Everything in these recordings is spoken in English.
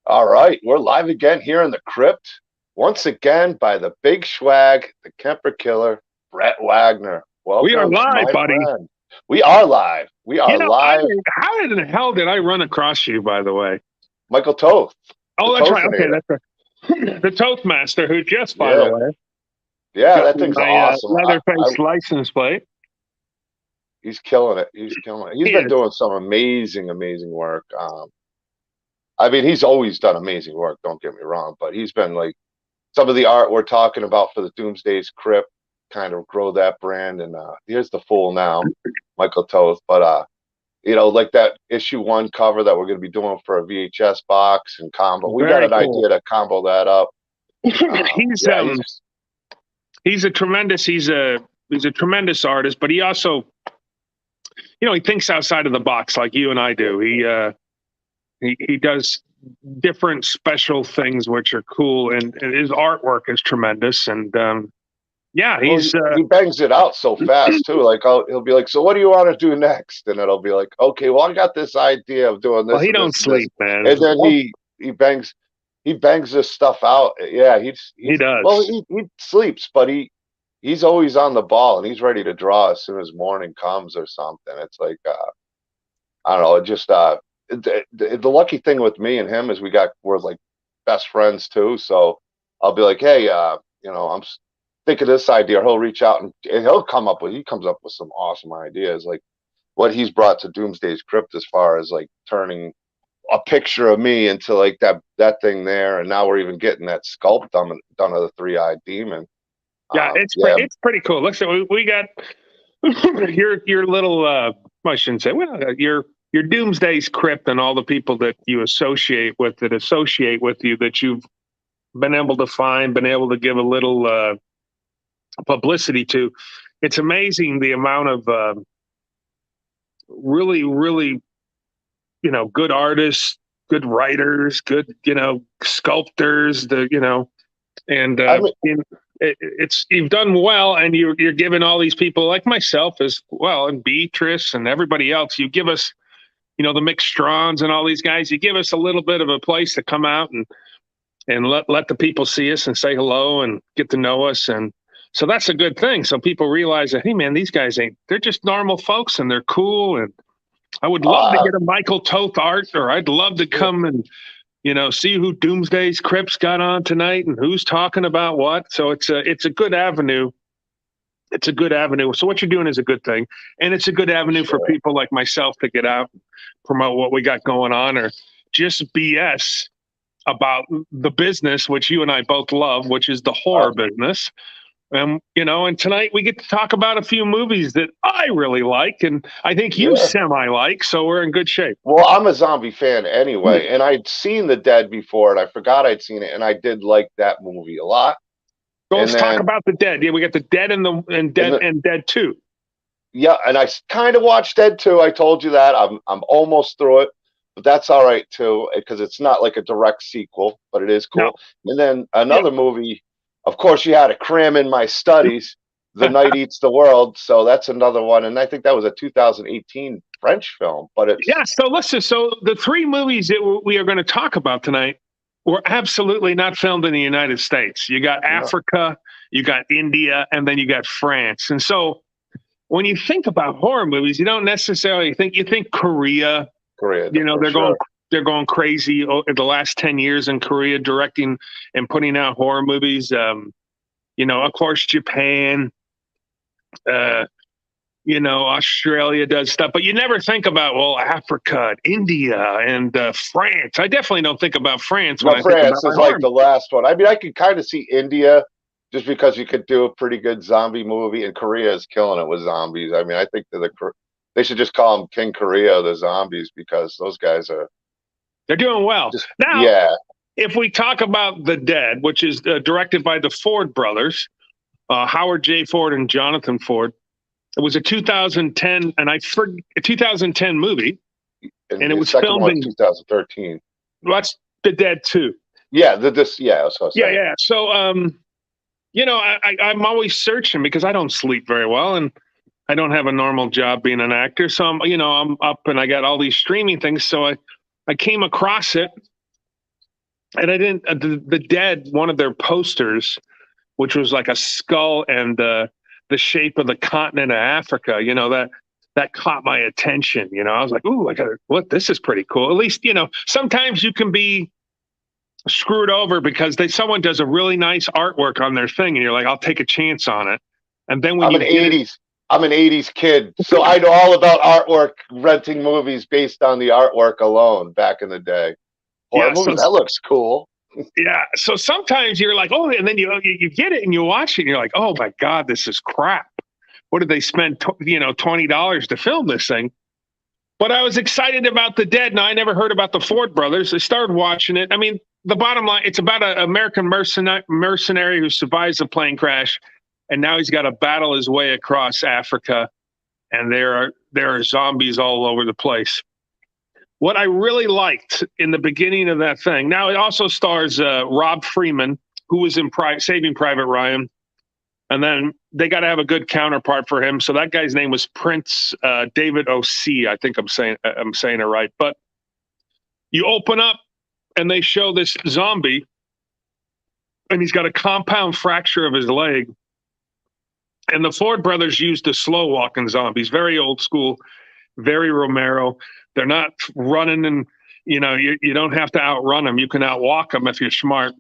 All right, we're live again here in the crypt. Once again by the big Schwag, the Kemper killer, Brett Wagner. We are Welcome, live, my buddy. friend. We are live. We You are know, live. how in the hell did I run across you, by the way? Michael Toth, the Oh, that's right. Okay, Tothinator. that's right. The Toastmaster, who just, by the Yeah, way, yeah, got that me thing's my awesome. Leatherface license plate. He's killing it. He's killing it. He's He been is. doing some amazing, amazing work. I mean, he's always done amazing work. Don't get me wrong, but he's been like some of the art we're talking about for the Doomsday's Crypt, kind of grow that brand. And here's the fool now, Michael Toth. But like that issue 1 cover that we're going to be doing for a VHS box and combo. We got Very an cool. idea to combo that up. he's Yeah, he's a tremendous he's a tremendous artist, but he also, he thinks outside of the box like you and I do. He does different special things which are cool, and his artwork is tremendous. And yeah, well, he bangs it out so fast too. Like he'll be like, "So what do you want to do next?" And it'll be like, "Okay, well I got this idea of doing well, this he and don't this and this," sleep, man. and then he bangs this stuff out. Yeah, He he's well does. he sleeps, but he's always on the ball and he's ready to draw as soon as morning comes or something. It's like I don't know, it just the lucky thing with me and him is we're like best friends too. So I'll be like, hey, I'm thinking this idea. He'll reach out and he comes up with some awesome ideas, like what he's brought to Doomsday's Crypt as far as like turning a picture of me into like that thing there, and now we're even getting that sculpt done of the three-eyed demon. Yeah, Yeah, it's pretty cool. Listen, we got your little I shouldn't say, well, your Doomsday's Crypt and all the people that you associate with you, that you've been able to find, been able to give a little publicity to. It's amazing the amount of really, really, good artists, good writers, good, sculptors, and I mean, it's you've done well, and you're giving all these people like myself as well, and Beatrice and everybody else. You give us, the Mick Straughns and all these guys. You give us a little bit of a place to come out and let the people see us and say hello and get to know us. And so that's a good thing. So people realize that, hey man, these guys they're just normal folks and they're cool. And I would love to uh, get a Michael Toth art, or I'd love to come and see who Doomsday's Crips got on tonight and who's talking about what. So it's a good avenue. It's a good avenue. So what you're doing is a good thing, and it's a good avenue for sure. people like myself to get out, promote what we got going on, or just BS about the business, which you and I both love, which is the Uh, horror business. And tonight we get to talk about a few movies that I really like, and I think you yeah. semi like. So we're in good shape. Well, I'm a zombie fan anyway, and I'd seen The Dead before, and I forgot I'd seen it, and I did like that movie a lot. So And let's talk then, about the Dead. Yeah, we got the Dead and and Dead the, and Dead Two. yeah, and I kind of watched Dead too. I told you that I'm almost through it, but that's all right too because it's not like a direct sequel, but it is No, cool. And then yeah. another movie, of course, you had to cram in my studies. The Night Eats the World, so that's another one, and I think that was a 2018 French film, but it's Yeah. So listen. So the three movies that we are going to talk about tonight were absolutely not filmed in the United States. You got no, Africa, you got India, and then you got France. And so when you think about horror movies, you don't necessarily you think Korea. Korea for They're going sure. crazy in the last 10 years in Korea, directing and putting out horror movies. Of course, Japan. Uh, Australia does stuff, but you never think about, well, Africa, India, and France. I definitely don't think about France when No, I think about France my is like horror. the last one. I mean, I could kind of see India just because you could do a pretty good zombie movie, and Korea is killing it with zombies. I mean, I think they should just call them King Korea, the zombies, because those guys are They're doing well. just Now, yeah. if we talk about The Dead, which is directed by the Ford brothers, Howard J. Ford and Jonathan Ford, it was a 2010, a 2010 movie, And and it the was second filmed one, in, 2013. what's The Dead 2. Yeah, yeah, I was gonna Yeah, say. yeah. So, I'm always searching because I don't sleep very well, and I don't have a normal job being an actor. So I'm up and I got all these streaming things. So I came across it, And I didn't the Dead, one of their posters, which was like a skull and the shape of the continent of Africa. That caught my attention. I was like, "Ooh, I got what? This is pretty cool." At least sometimes you can be screwed over because someone does a really nice artwork on their thing, and you're like, "I'll take a chance on it." And then when I'm you an get it, '80s. I'm an '80s kid, so I know all about artwork, renting movies based on the artwork alone. Back in the day, horror yeah. So movies. That looks cool. yeah, so sometimes you're like, "Oh," and then you get it and you watch it, and you're like, "Oh my god, this is crap." What did they spend? $20 to film this thing? But I was excited about The Dead. Now, I never heard about the Ford brothers. I started watching it. I mean, the bottom line, it's about an American mercenary who survives a plane crash, and now he's got to battle his way across Africa, and there are zombies all over the place. What I really liked in the beginning of that thing, now it also stars Rob Freeman, who was in Saving Private Ryan, and then they got to have a good counterpart for him. So that guy's name was Prince David O.C. I think I'm saying it right. But you open up and they show this zombie, and he's got a compound fracture of his leg. And the Ford brothers used the slow walking zombies, very old school, very Romero. They're not running, and you don't have to outrun them. You can outwalk them if you're smart.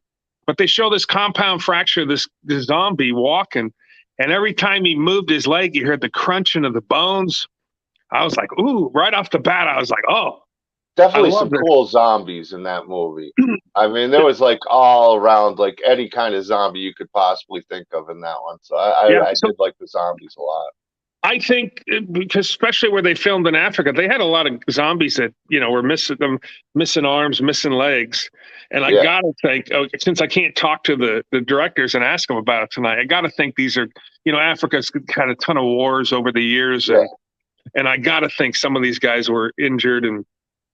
But they show this compound fracture, this zombie walking, and every time he moved his leg, you heard the crunching of the bones. I was like, ooh, right off the bat, I was like, oh, I Definitely love some this. cool zombies in that movie. I mean, there was like all around, like any kind of zombie you could possibly think of in that one. So Yeah, I so did like the zombies a lot. I think because especially where they filmed in Africa, they had a lot of zombies that were missing arms, missing legs, and I Yeah, gotta think, since I can't talk to the directors and ask them about it tonight, I gotta think these are Africa's had a ton of wars over the years, yeah. and I gotta think some of these guys were injured and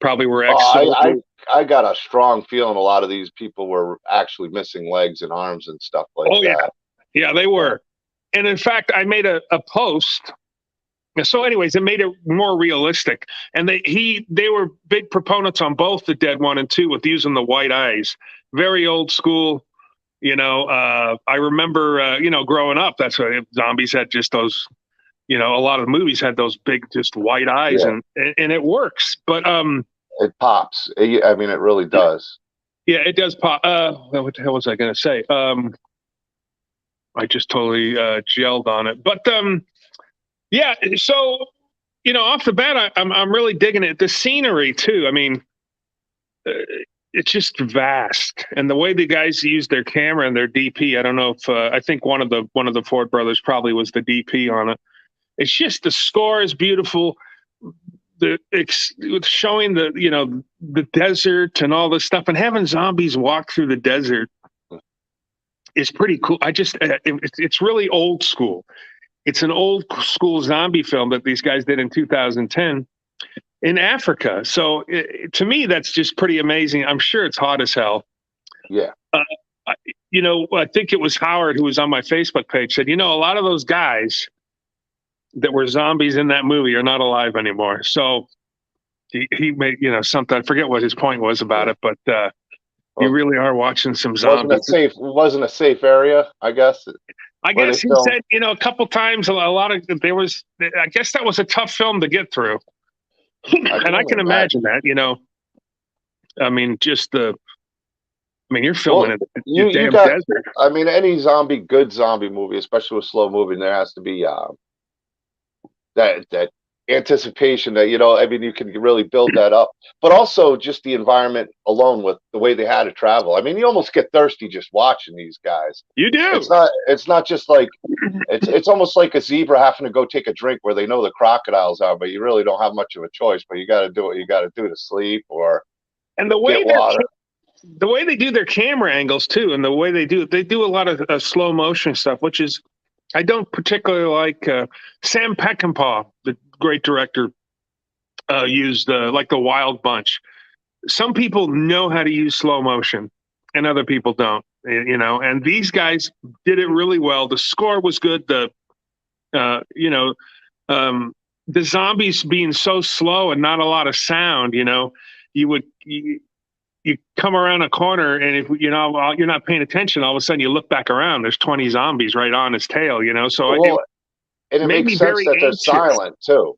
probably were Oh, ex-soldiers. I got a strong feeling a lot of these people were actually missing legs and arms and stuff like Oh yeah, that. yeah, they Yeah, were. And in fact, I made a post. So, anyways, it made it more realistic. And they were big proponents on both the Dead 1 and 2 with using the white eyes. Very old school. I remember growing up, that's why zombies had just those. A lot of movies had those big, just white eyes, yeah. and it works. But It pops. I mean, it really does. yeah, it does pop. What the hell was I going to say? I just totally gelled on it. But yeah, so off the bat, I'm really digging it. The scenery too. I mean, uh, it's just vast, and the way the guys use their camera and their DP. I don't know if I think one of the Ford brothers probably was the DP on it. It's just the score is beautiful. Showing the desert and all this stuff, and having zombies walk through the desert is pretty cool. It's really old school. It's an old school zombie film that these guys did in 2010 in Africa. So to me, that's just pretty amazing. I'm sure it's hot as hell. Yeah. Uh, I think it was Howard who was on my Facebook page said, a lot of those guys that were zombies in that movie are not alive anymore. So he made, something. I forget what his point was about Yeah. it, but you Well, really are watching some wasn't a zombies. safe. Wasn't a safe area, I guess, I where they guess he filmed. said, a couple times, a lot of there was. I guess that was a tough film to get through, I can and I only can imagine imagine. that. I mean, you're filming Well, in the you damn got. desert. I mean, any good zombie movie, especially with slow moving, there has to be that anticipation that I mean, you can really build that up, but also just the environment alone with the way they had to travel. I mean, you almost get thirsty just watching these guys. You It's do. not. It's not just like it's almost like a zebra having to go take a drink where they know the crocodiles are, but you really don't have much of a choice. But you got to do what you got to do to sleep or And the get way water. the way they do their camera angles too, and the way they do a lot of slow motion stuff, which is I don't particularly like. Sam Peckinpah, the great director, used like the Wild Bunch. Some people know how to use slow motion, and other people don't. And these guys did it really well. The score was good. Uh, you know, the zombies being so slow and not a lot of sound. You would. you come around a corner, and if you know you're not paying attention, all of a sudden you look back around. There's 20 zombies right on his tail. You know, so it Well, and it made makes me sense very that they're anxious. silent too,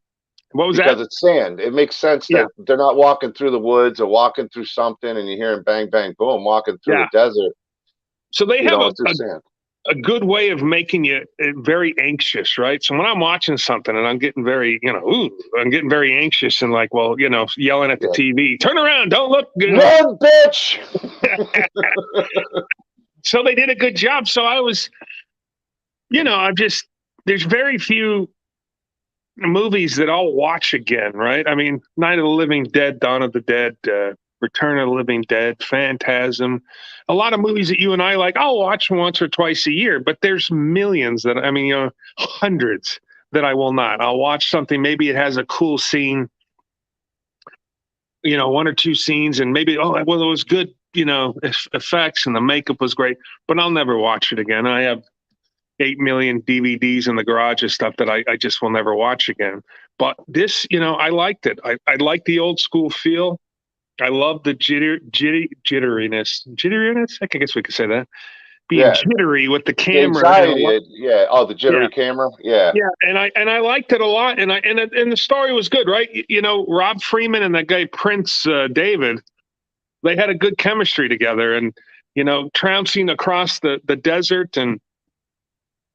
What was that? because it's sand. It makes sense Yeah, that they're not walking through the woods or walking through something, and you hear them bang, bang, boom, walking through the yeah. desert, So they have through sand. a good way of making you very anxious, right? So when I'm watching something and I'm getting very, ooh, I'm getting very anxious and like, well, yelling at the Yeah. TV, turn around, don't look, Run, bitch! So they did a good job. So I was, I'm just, there's very few movies that I'll watch again, right? I mean, Night of the Living Dead, Dawn of the Dead, Return of the Living Dead, Phantasm, a lot of movies that you and I like, I'll watch once or twice a year, but there's millions that, I mean, hundreds that I will not. I'll watch something, maybe it has a cool scene, one or two scenes, and maybe, oh, well, it was good, effects and the makeup was great, but I'll never watch it again. I have 8 million DVDs in the garage of stuff that I just will never watch again. But this, I liked it. I like the old school feel. I love the jitteriness. I guess we could say that. Being Yeah, jittery with the the camera and anxiety. Yeah. Oh, the yeah, jittery camera. Yeah. yeah, and I liked it a lot. And the story was good, right? Rob Freeman and that guy Prince David, they had a good chemistry together, and trouncing across the desert and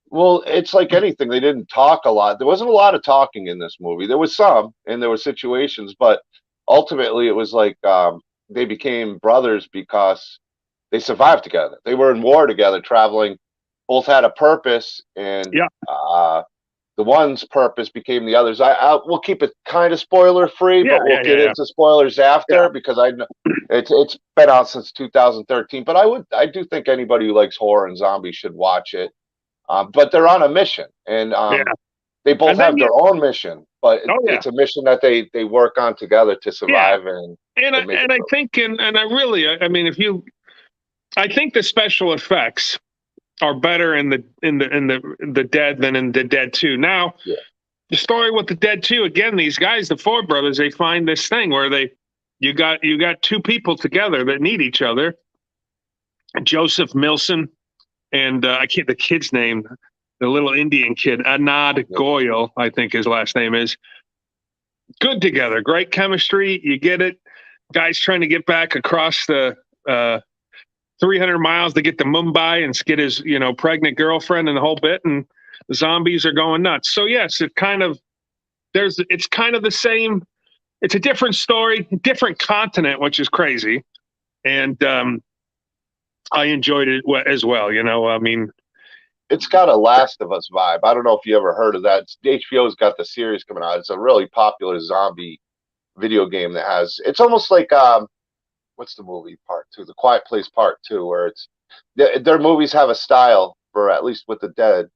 Well, it's like anything. They didn't talk a lot. There wasn't a lot of talking in this movie. There was some, and there were situations, but ultimately it was like they became brothers because they survived together. They were in war together, traveling. Both had a purpose, and yeah, the one's purpose became the other's. We'll keep it kind of spoiler free, yeah, but we'll yeah, get yeah, into spoilers yeah, after because I know it's been out since 2013. But I do think anybody who likes horror and zombies should watch it. But they're on a mission, and yeah, yeah. they both And then have their own mission, but oh yeah, it's a mission that they work on together to yeah. survive And I and make it and I through. think and I really I mean I think the special effects are better in the Dead than in the Dead 2. Now, Yeah, the story with the Dead 2, again, these guys, the Ford brothers, they find this thing where you got two people together that need each other. Joseph Milson and I can't the kid's name, the little Indian kid, Anand yeah. Goyal, I think his last name is. Good together, great chemistry. You get it. Guys trying to get back across the 300 miles to get to Mumbai and get his, pregnant girlfriend and the whole bit. And the zombies are going nuts. So yes, it's kind of the same. It's a different story, different continent, which is crazy. And I enjoyed it as well. I mean, It's got a Last of Us vibe. I don't know if you ever heard of that. HBO's got the series coming out. It's a really popular zombie video game that has. It's almost like what's the movie Part Two? The Quiet Place Part Two, where it's their movies have a style for at least with the Dead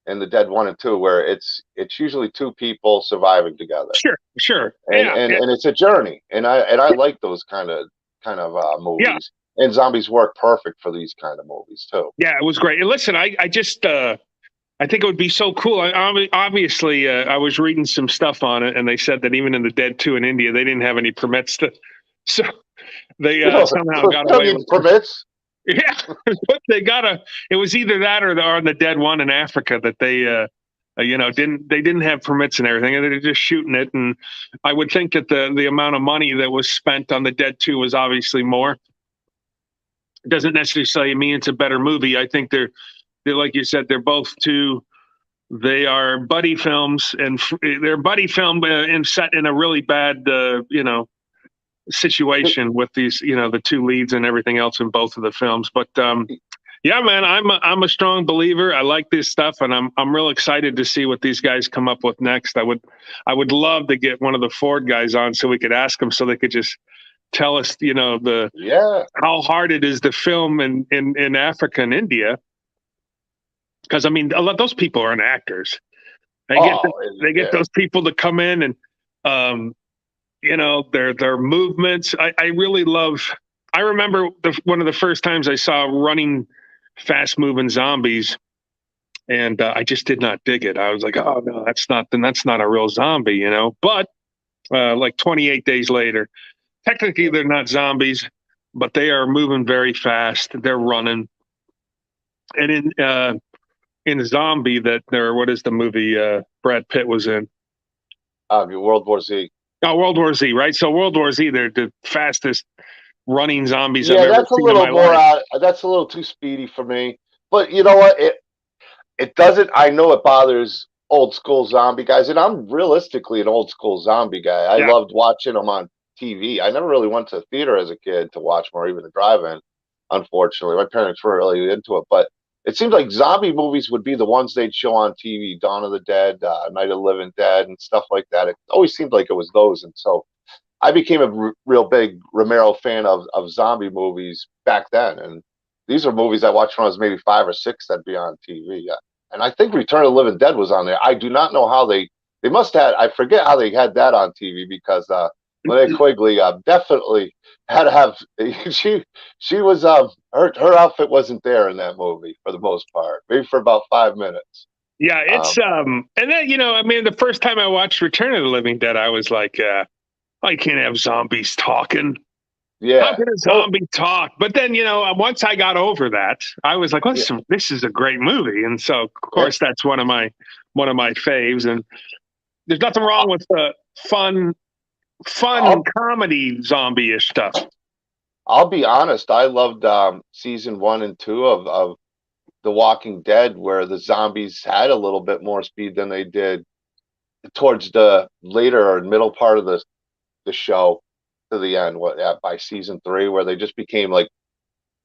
and the Dead One and Two, where it's usually two people surviving together, sure, sure. and Yeah, and yeah, and it's a journey, and I like those kind of yeah. movies, and zombies work perfect for these kind of movies too. Yeah, it was great. And listen, I just I think it would be so cool. Obviously, I was reading some stuff on it, and they said that even in the Dead 2 in India, they didn't have any permits to, so they You know, somehow you got don't away need with it. permits. Yeah, but they got a. It was either that or the Dead 1 in Africa that they didn't have permits and everything, and they're just shooting it. And I would think that the amount of money that was spent on the Dead 2 was obviously more. It doesn't necessarily mean it's a better movie. I think they're like you said, they're both two. They are buddy films, and they're buddy film and set in a really bad, situation with these, the two leads and everything else in both of the films. But yeah, man, I'm a strong believer. I like this stuff, and I'm real excited to see what these guys come up with next. I would love to get one of the Ford guys on so we could ask them so they could just tell us, the Yeah. how hard it is to film in Africa and India. Because I mean, a lot those people aren't actors. They get Oh, they get yeah. those people to come in and their movements. I really love. I remember one of the first times I saw running, fast moving zombies, and I just did not dig it. I was like, oh no, that's not a real zombie. But like 28 days later, technically they're not zombies, but they are moving very fast. They're running, and in Zombie, that there, what is the movie Brad Pitt was in? World War Z. Oh, World War Z, right? So World War Z, they're the fastest running zombies I've Yeah, ever that's a seen in little my more life. that's a little too speedy for me. But you know what? It doesn't. I know it bothers old school zombie guys, and I'm realistically an old school zombie guy. I Yeah, loved watching them on TV. I never really went to the theater as a kid to watch them or even to drive-in. Unfortunately, my parents weren't really into it, but it seemed like zombie movies would be the ones they'd show on TV: Dawn of the Dead, Night of the Living Dead, and stuff like that. It always seemed like it was those, and so I became a real big Romero fan of zombie movies back then, and these are movies I watched when I was maybe 5 or 6 that'd be on TV. Yeah. And I think Return of the Living Dead was on there. I do not know how they must have. I forget how they had that on TV because Linnea Quigley definitely had to have she was her outfit wasn't there in that movie for the most part, maybe for about 5 minutes. yeah, it's Um, and then I mean, the first time I watched Return of the Living Dead, I was like, I can't have zombies talking. How yeah, can a well, zombie talk? But then, once I got over that, I was like, yeah, listen, this is a great movie. And so, of yeah. course, that's one of my faves. And there's nothing wrong with the fun I'll comedy zombie-ish stuff. I'll be honest. I loved season 1 and 2 of The Walking Dead, where the zombies had a little bit more speed than they did towards the later or middle part of the show to the end. What by season 3, where they just became like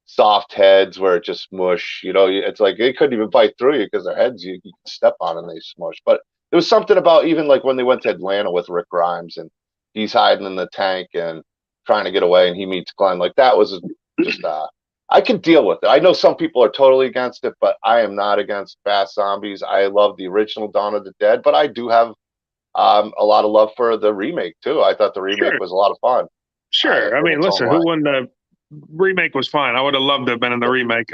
soft heads, where it just smush. It's like they couldn't even bite through you because their heads you could step on and they smush. But there was something about even like when they went to Atlanta with Rick Grimes and he's hiding in the tank and trying to get away and he meets Glenn. Like that was just I can deal with it. I know some people are totally against it, but I am not against fast zombies. I love the original Dawn of the Dead, but I do have a lot of love for the remake too. I thought the remake Sure, was a lot of fun sure. I in mean, its own listen, way. who won the remake was fine. I would have loved to have been in the remake.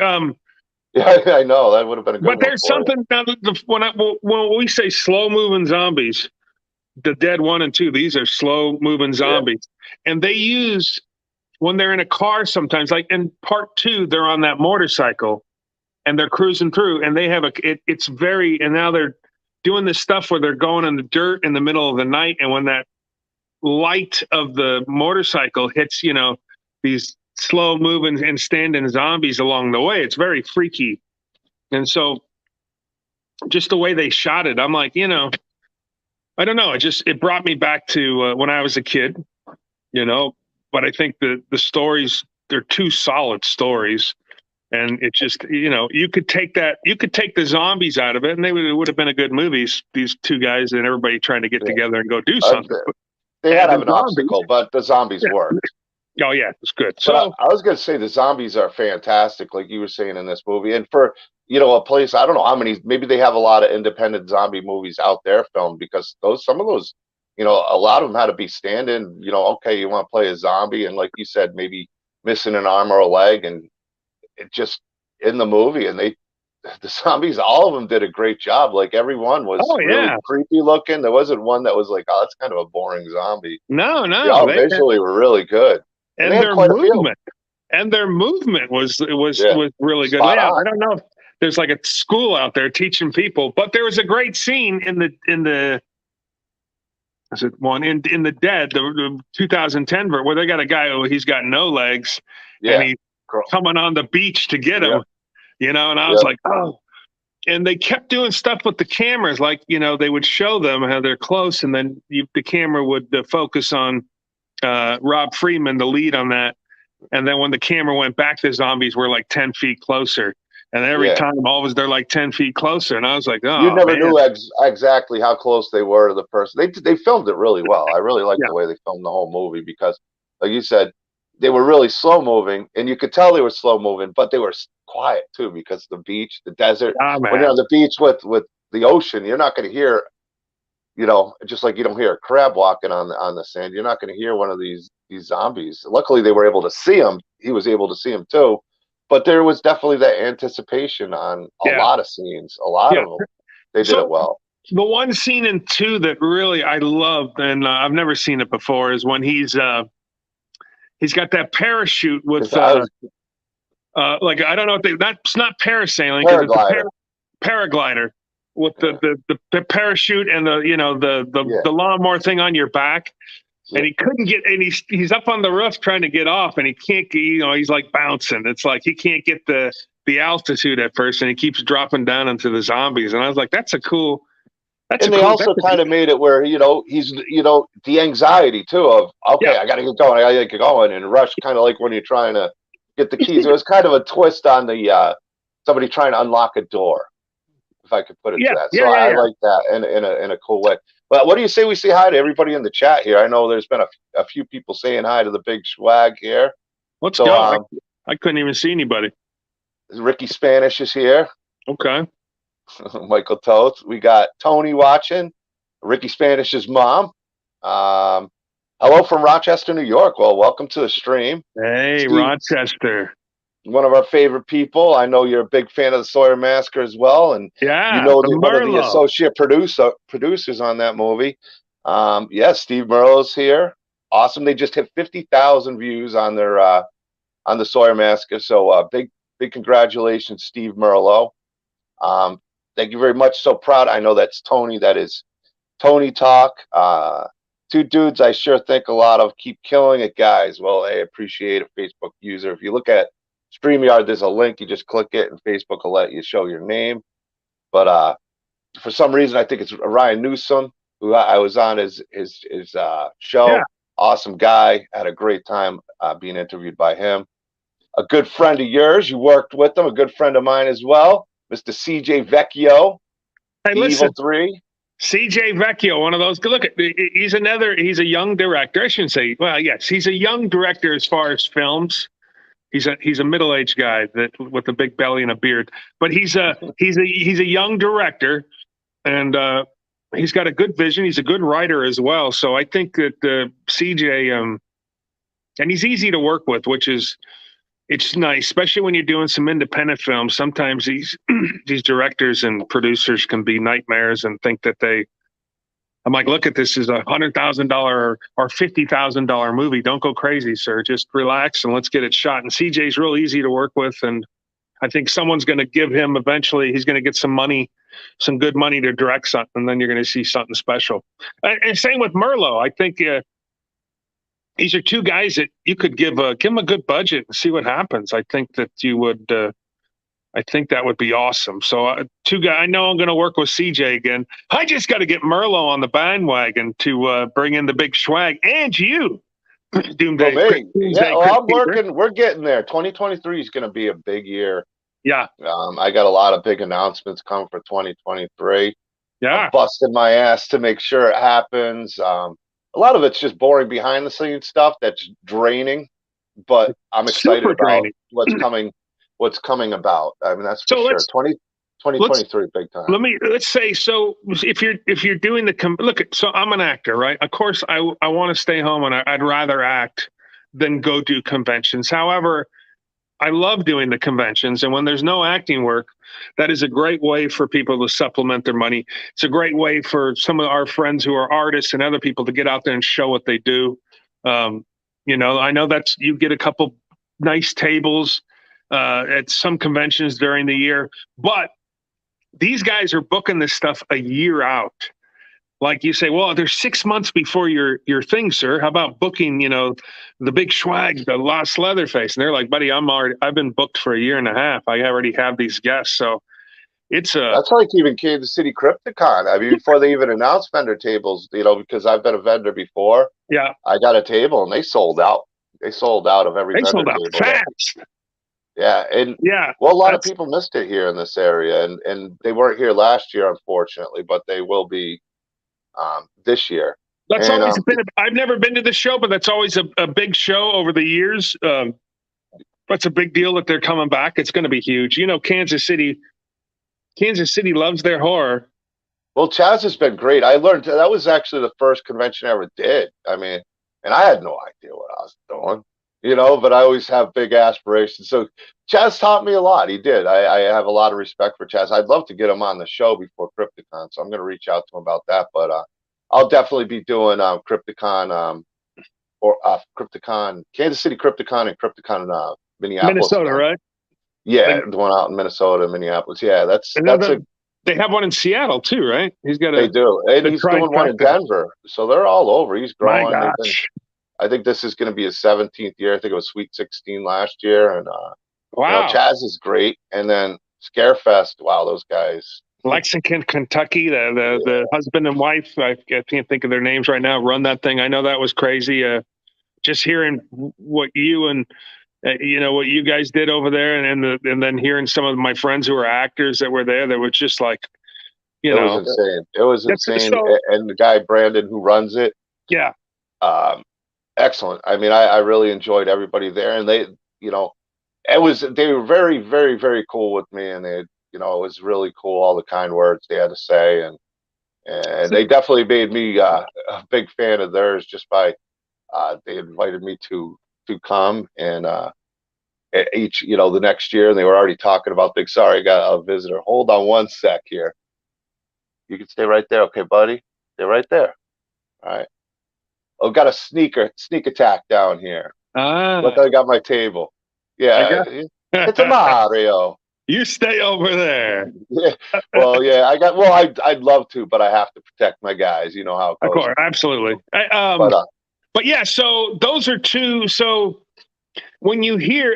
Yeah, I know that would have been a good But one there's for you. something now. When we say slow-moving zombies, the Dead 1 and 2, these are slow-moving Yeah, zombies, and they use when they're in a car sometimes, like in part 2, they're on that motorcycle and they're cruising through and they have it's very, and now they're doing this stuff where they're going in the dirt in the middle of the night. And when that light of the motorcycle hits, these slow moving and standing zombies along the way, it's very freaky. And so just the way they shot it, I'm like, I don't know. It brought me back to when I was a kid, you know, but I think the stories, they're two solid stories. And it just, you could take the zombies out of it, and it would have been a good movie. These two guys and everybody trying to get yeah. together and go do Uh, something. But they had add to have the an zombies, obstacle, but the zombies yeah. worked. Oh yeah, it's good. But So I was going to say the zombies are fantastic, like you were saying in this movie. And for a place, I don't know how many. Maybe they have a lot of independent zombie movies out there filmed because some of those, a lot of them had to be stand-in. Okay, you want to play a zombie, and like you said, maybe missing an arm or a leg, and it just in the movie, and the zombies, all of them did a great job. Like everyone was oh really yeah, creepy looking. There wasn't one that was like, oh, that's kind of a boring zombie. no, They no, all visually were really good, and they and had their quite a few. movement was Yeah, really good. spot Yeah, I on. don't know if there's like a school out there teaching people, but there was a great scene in the is it one in the Dead, the 2010 where they got a guy who he's got no legs and Yeah, he's Girl. coming on the beach to get Yep, him, and I was yep, like, oh. And they kept doing stuff with the cameras, like they would show them how they're close, and then the camera would focus on Rob Freeman, the lead on that. And then when the camera went back, the zombies were like 10 feet closer. And every yeah. time, always they're like 10 feet closer. And I was like, You oh, never man. knew exactly how close they were to the person. They filmed it really well. I really liked Yeah. the way they filmed the whole movie because, like you said, they were really slow moving, and you could tell they were slow moving, but they were quiet too because the beach, the desert. Ah, When you're man. on the beach with the ocean, you're not going to hear, just like you don't hear a crab walking on the sand. You're not going to hear one of these zombies. Luckily, they were able to see him. He was able to see him too, but there was definitely that anticipation on a Yeah. lot of scenes. A lot Yeah. of them, they did it So well. the one scene in two that really I loved, and I've never seen it before, is when he's got that parachute with Because I was like I don't know if that's not parasailing because it's a paraglider. paraglider with Yeah, the parachute and the yeah, the lawnmower thing on your back. yeah. And he couldn't get, and he's up on the roof trying to get off, and he can't get, he's like bouncing. It's like he can't get the altitude at first, and he keeps dropping down into the zombies. And I was like, And they also kind of made it where he's the anxiety too of yeah, okay, I got to get going, I got to get going, and rush kind of like when you're trying to get the keys. It was kind of a twist on the somebody trying to unlock a door, if I could put it to yeah, that. So yeah, yeah, I yeah. like that in a cool way. But what do you say we say hi to everybody in the chat here? I know there's been a few people saying hi to the big Schwag here. Let's So go. I couldn't even see anybody. Ricky Spanish is here. Okay. Michael Toth. We got Tony watching. Ricky Spanish's mom. Um, hello from Rochester, New York. Well, welcome to the stream. Hey, Steve, Rochester. one of our favorite people. I know you're a big fan of the Sawyer Massacre as well, and Yeah, the one of the Merlot. associate producers on that movie. Yes, Steve Merlo's here. Awesome. They just hit 50,000 views on their on the Sawyer Massacre. So big congratulations, Steve Merlo. Um, thank you very much. So proud. I know that's Tony. That is Tony Talk. Two dudes I sure think a lot of. Keep killing it, guys. Well, I appreciate a Facebook user. If you look at StreamYard, there's a link. You just click it, and Facebook will let you show your name. But for some reason, I think it's Ryan Newsom, who I was on his Yeah. show. Awesome guy. Had a great time being interviewed by him. A good friend of yours. You worked with him. A good friend of mine as well, Mr. CJ Vecchio, Hey, Evil listen, 3. CJ Vecchio, one of those. Look, he's a young director. I shouldn't say. Well, yes, he's a young director as far as films. He's a middle aged guy that with a big belly and a beard, but he's a young director, and he's got a good vision. He's a good writer as well. So I think that CJ, and he's easy to work with, which is it's nice, especially when you're doing some independent films. Sometimes these these directors and producers can be nightmares and think that they. I'm like, look at this is $100,000 or $50,000 movie. Don't go crazy, sir. Just relax and let's get it shot. And CJ's real easy to work with, and I think someone's going to give him eventually. He's going to get some money, some good money to direct something, and then you're going to see something special. And same with Merlot. I think these are two guys that you could give them a good budget and see what happens. I think that you would. I think that would be awesome. So, two guys. I know I'm going to work with CJ again. I just got to get Merlot on the bandwagon to bring in the big Schwag and you, Well, Doomsday. me, yeah. Doomsday Well, I'm Christkeeper. working. We're getting there. 2023 is going to be a big year. Yeah, I got a lot of big announcements coming for 2023. I'm yeah. busting my ass to make sure it happens. A lot of it's just boring behind the scenes stuff that's draining, but I'm excited Super about draining. what's coming about. I mean, that's for So sure. let's 2023, big time. let's say so if you're doing look at so I'm an actor, right? Of course I want to stay home and I'd rather act than go do conventions. However, I love doing the conventions, and when there's no acting work, that is a great way for people to supplement their money. It's a great way for some of our friends who are artists and other people to get out there and show what they do. Um, I know that's you get a couple nice tables at some conventions during the year, but these guys are booking this stuff a year out. Like you say, well, there's 6 months before your thing, sir. How about booking, the big Schwag, the Lost Leatherface? And they're like, buddy, I've been booked for a year and a half. I already have these guests. So it's That's like even Kansas City Crypticon. I mean, before they even announced vendor tables, because I've been a vendor before, yeah, I got a table and they sold out. They sold out of every they vendor sold out table there. fast. Yeah, and Yeah, well, a lot of that's people missed it here in this area, and they weren't here last year, unfortunately, but they will be this year. that's And always been. I've never been to the show, but that's always a big show over the years. That's a big deal that they're coming back. It's going to be huge. Kansas City loves their horror. well, Chaz has been great. I learned that was actually the first convention I ever did. I mean, and I had no idea what I was doing, but I always have big aspirations. So Chaz taught me a lot. He did. I have a lot of respect for Chaz. I'd love to get him on the show before Crypticon, so I'm going to reach out to him about that. But I'll definitely be doing Crypticon or Crypticon, Kansas City Crypticon, and Crypticon Minneapolis. Minnesota, right? Yeah, Like, the one out in Minnesota, Minneapolis. Yeah, and then that's a they have one in Seattle too, right? He's got they do, and the he's doing one in trifecta. Denver. So they're all over. He's My growing. They've been. gosh. I think this is going to be his 17th year. I think it was Sweet 16 last year, and Wow. Chaz is great. And then Scarefest. Wow, those guys. Lexington, Kentucky, the Yeah, husband and wife, I can't think of their names right now, run that thing. I know that was crazy. Just hearing what you and what you guys did over there, and then hearing some of my friends who are actors that were there, that was just like, you it was know, insane. It was that's insane. so, And the guy Brandon who runs it, yeah. um, excellent. I mean, I really enjoyed everybody there, and you know, they were very, very, very cool with me, and it was really cool, all the kind words they had to say, and they definitely made me a big fan of theirs just by they invited me to come, and each the next year, and they were already talking about things. Sorry, I got a visitor. Hold on one sec here. You can stay right there, okay, buddy? Stay right there. All right. Oh, got a sneak attack down here. Look, Ah, I got my table. I Yeah, it's a got Mario. you stay over there. Yeah. Well, yeah, I'd love to, but I have to protect my guys. You know how it Of goes. course, absolutely. But But yeah, so those are two. So when you hear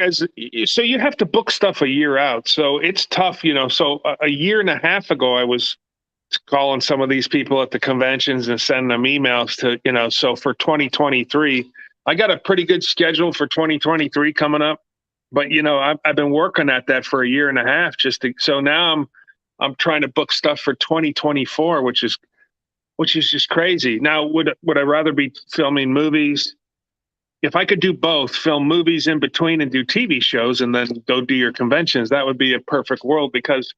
so you have to book stuff a year out. So it's tough, So a year and a half ago, I was calling some of these people at the conventions and sending them emails to, so for 2023, I got a pretty good schedule for 2023 coming up. But I've been working at that for a year and a half so now I'm trying to book stuff for 2024, which is just crazy. Now, would I rather be filming movies? If I could do both, film movies in between and do TV shows and then go do your conventions, that would be a perfect world. Because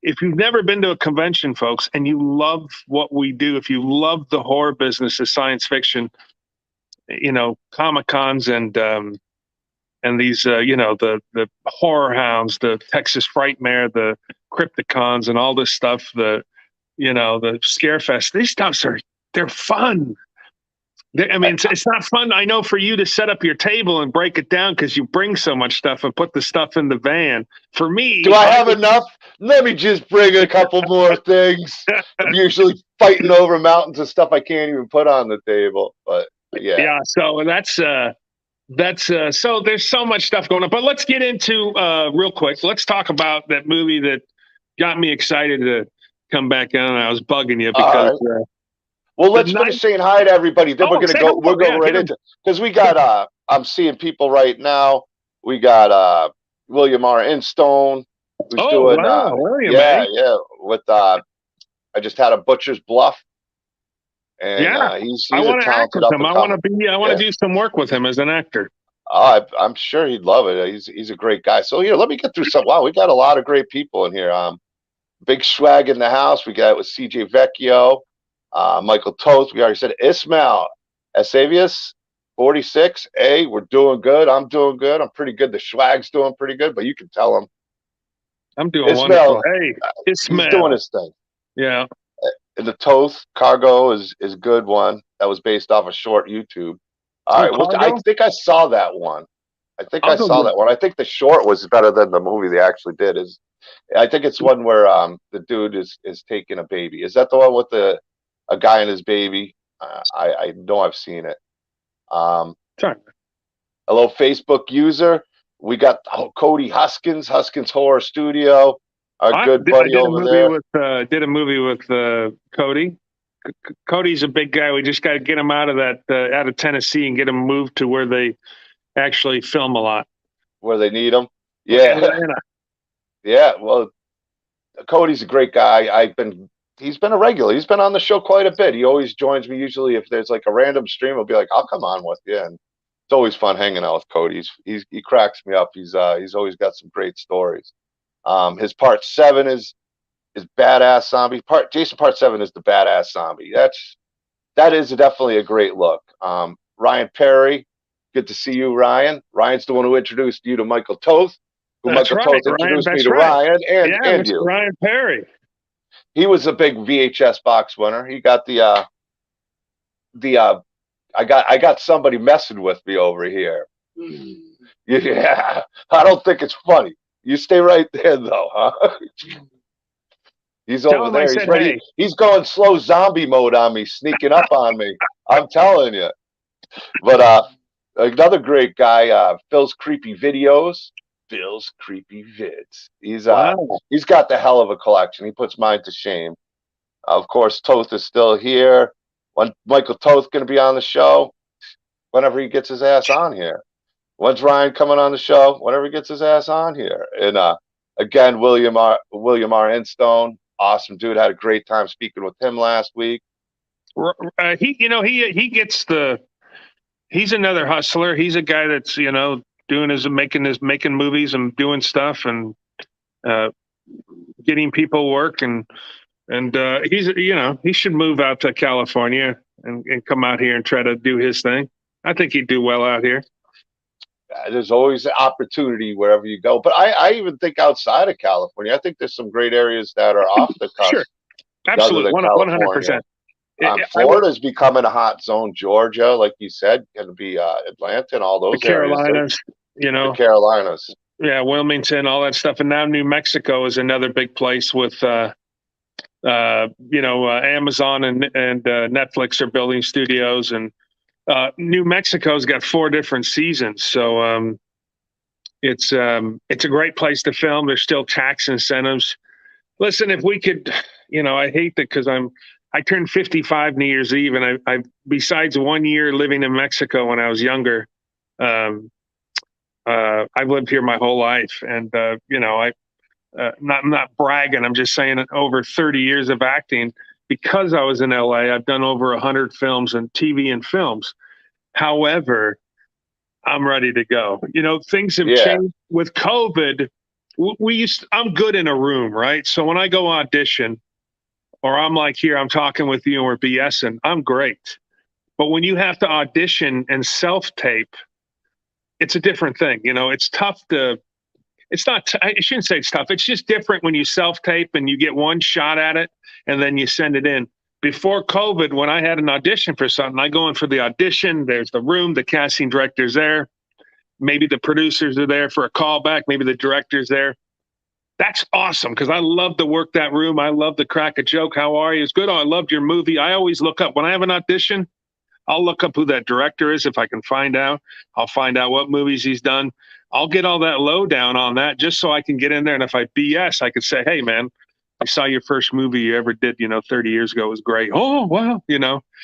if you've never been to a convention, folks, and you love what we do, if you love the horror business of science fiction, Comic Cons and these, the horror hounds, the Texas Frightmare, the Crypticons, and all this stuff, the Scarefest, these stuffs they're fun. I mean, it's not fun. I know for you to set up your table and break it down because you bring so much stuff and put the stuff in the van. For do me, I have enough? Let me just bring a couple more things. I'm usually fighting over mountains of stuff I can't even put on the table. But yeah. yeah. So so there's so much stuff going on. But let's get into real quick. Let's talk about that movie that got me excited to come back on. I was bugging you All because right. Well, the let's night. finish saying hi to everybody. Then we're Oh, gonna say go. hello. We'll go Yeah, right get him. into because we got. I'm seeing people right now. We got William R. Instone, who's Oh doing. wow, William, Yeah, eh? yeah. With I just had a Butcher's Bluff, and Yeah. I he's a want to act talented with up him. and coming. I want to Yeah, do some work with him as an actor. I'm sure he'd love it. He's a great guy. So here, let me get through some. Wow, we got a lot of great people in here. Big Schwag in the house. We got with CJ Vecchio, Michael Toth. We already said Ismail Asavius, 46. Hey, we're doing good. I'm doing good. I'm pretty good. The Schwag's doing pretty good, but you can tell him I'm doing wonderful. Ismail, Hey, he's doing Ismail. his thing. Yeah. And the Toth Cargo is a good one. That was based off a short YouTube. All Oh, right, well, I Cargo. think I saw that one. I think I'll I go saw get. that one. I think the short was better than the movie they actually did. I think it's one where the dude is taking a baby. Is that the one with the a guy and his baby? I know I've seen it. Um, Sorry. Hello, Facebook user. We got Cody Huskins Horror Studio, our good I buddy did a over movie there. with Cody. Cody's a big guy. We just got to get him out of out of Tennessee and get him moved to where they actually film a lot. Where they need him. Yeah, Atlanta. yeah. Well, Cody's a great guy. He's been a regular. He's been on the show quite a bit. He always joins me. Usually, if there's like a random stream, he'll be like, "I'll come on with you." And it's always fun hanging out with Cody. He cracks me up. He's always got some great stories. His part seven is badass zombie. Jason part seven is the badass zombie. That is definitely a great look. Ryan Perry, good to see you, Ryan. Ryan's the one who introduced you to Michael Toth, who That's Michael right, Toth Ryan. introduced me That's to right. Ryan Yeah, and Mr. you. Ryan Perry. He was a big VHS box winner. He got the I got somebody messing with me over here. Yeah, I don't think it's funny. You stay right there, though, huh? He's Tell over him I there. He's said ready. hey. He's going slow zombie mode on me, sneaking up on me. I'm telling you. But another great guy, Phil's Creepy Videos. Phil's Creepy Vids. Wow. He's got the hell of a collection. He puts mine to shame. Of course, Toth is still here. When Michael Toth going to be on the show? Whenever he gets his ass on here. When's Ryan coming on the show? Whenever he gets his ass on here. And again, William R. Instone, awesome dude. Had a great time speaking with him last week. He gets the. He's another hustler. He's a guy that's doing his making movies and doing stuff and uh, getting people work and he should move out to California and come out here and try to do his thing. I think he'd do well out here. There's always opportunity wherever you go. But I even think outside of California, I think there's some great areas that are off the Sure, cusp other absolutely, than one hundred California. percent. Florida's becoming a hot zone. Georgia, like you said, going to be Atlanta and all The those areas. Carolinas, The Carolinas. yeah, Wilmington, all that stuff, and now New Mexico is another big place with Amazon and Netflix are building studios, and New Mexico's got 4 different seasons, so it's a great place to film. There's still tax incentives. Listen, if we could, I hate that because I turned 55 New Year's Eve, and I besides 1 year living in Mexico when I was younger, I've lived here my whole life, and I'm not bragging. I'm just saying over 30 years of acting. Because I was in LA, I've done over 100 films and TV and films. However, I'm ready to go. Things have Yeah. changed with COVID. I'm good in a room, right? So when I go audition, or I'm like here, I'm talking with you and we're BSing, I'm great. But when you have to audition and self tape, it's a different thing. It's tough to. It's not. I shouldn't say it's tough. It's just different when you self tape and you get one shot at it and then you send it in. Before COVID, when I had an audition for something, I go in for the audition. There's the room, the casting director's there. Maybe the producers are there for a callback. Maybe the director's there. That's awesome because I love to work that room. I love to crack a joke. How are you? It's good. Oh, I loved your movie. I always look up when I have an audition. I'll look up who that director is if I can find out. I'll find out what movies he's done. I'll get all that lowdown on that just so I can get in there. And if I BS, I could say, hey, man, I saw your first movie you ever did, 30 years ago. It was great. Oh, well,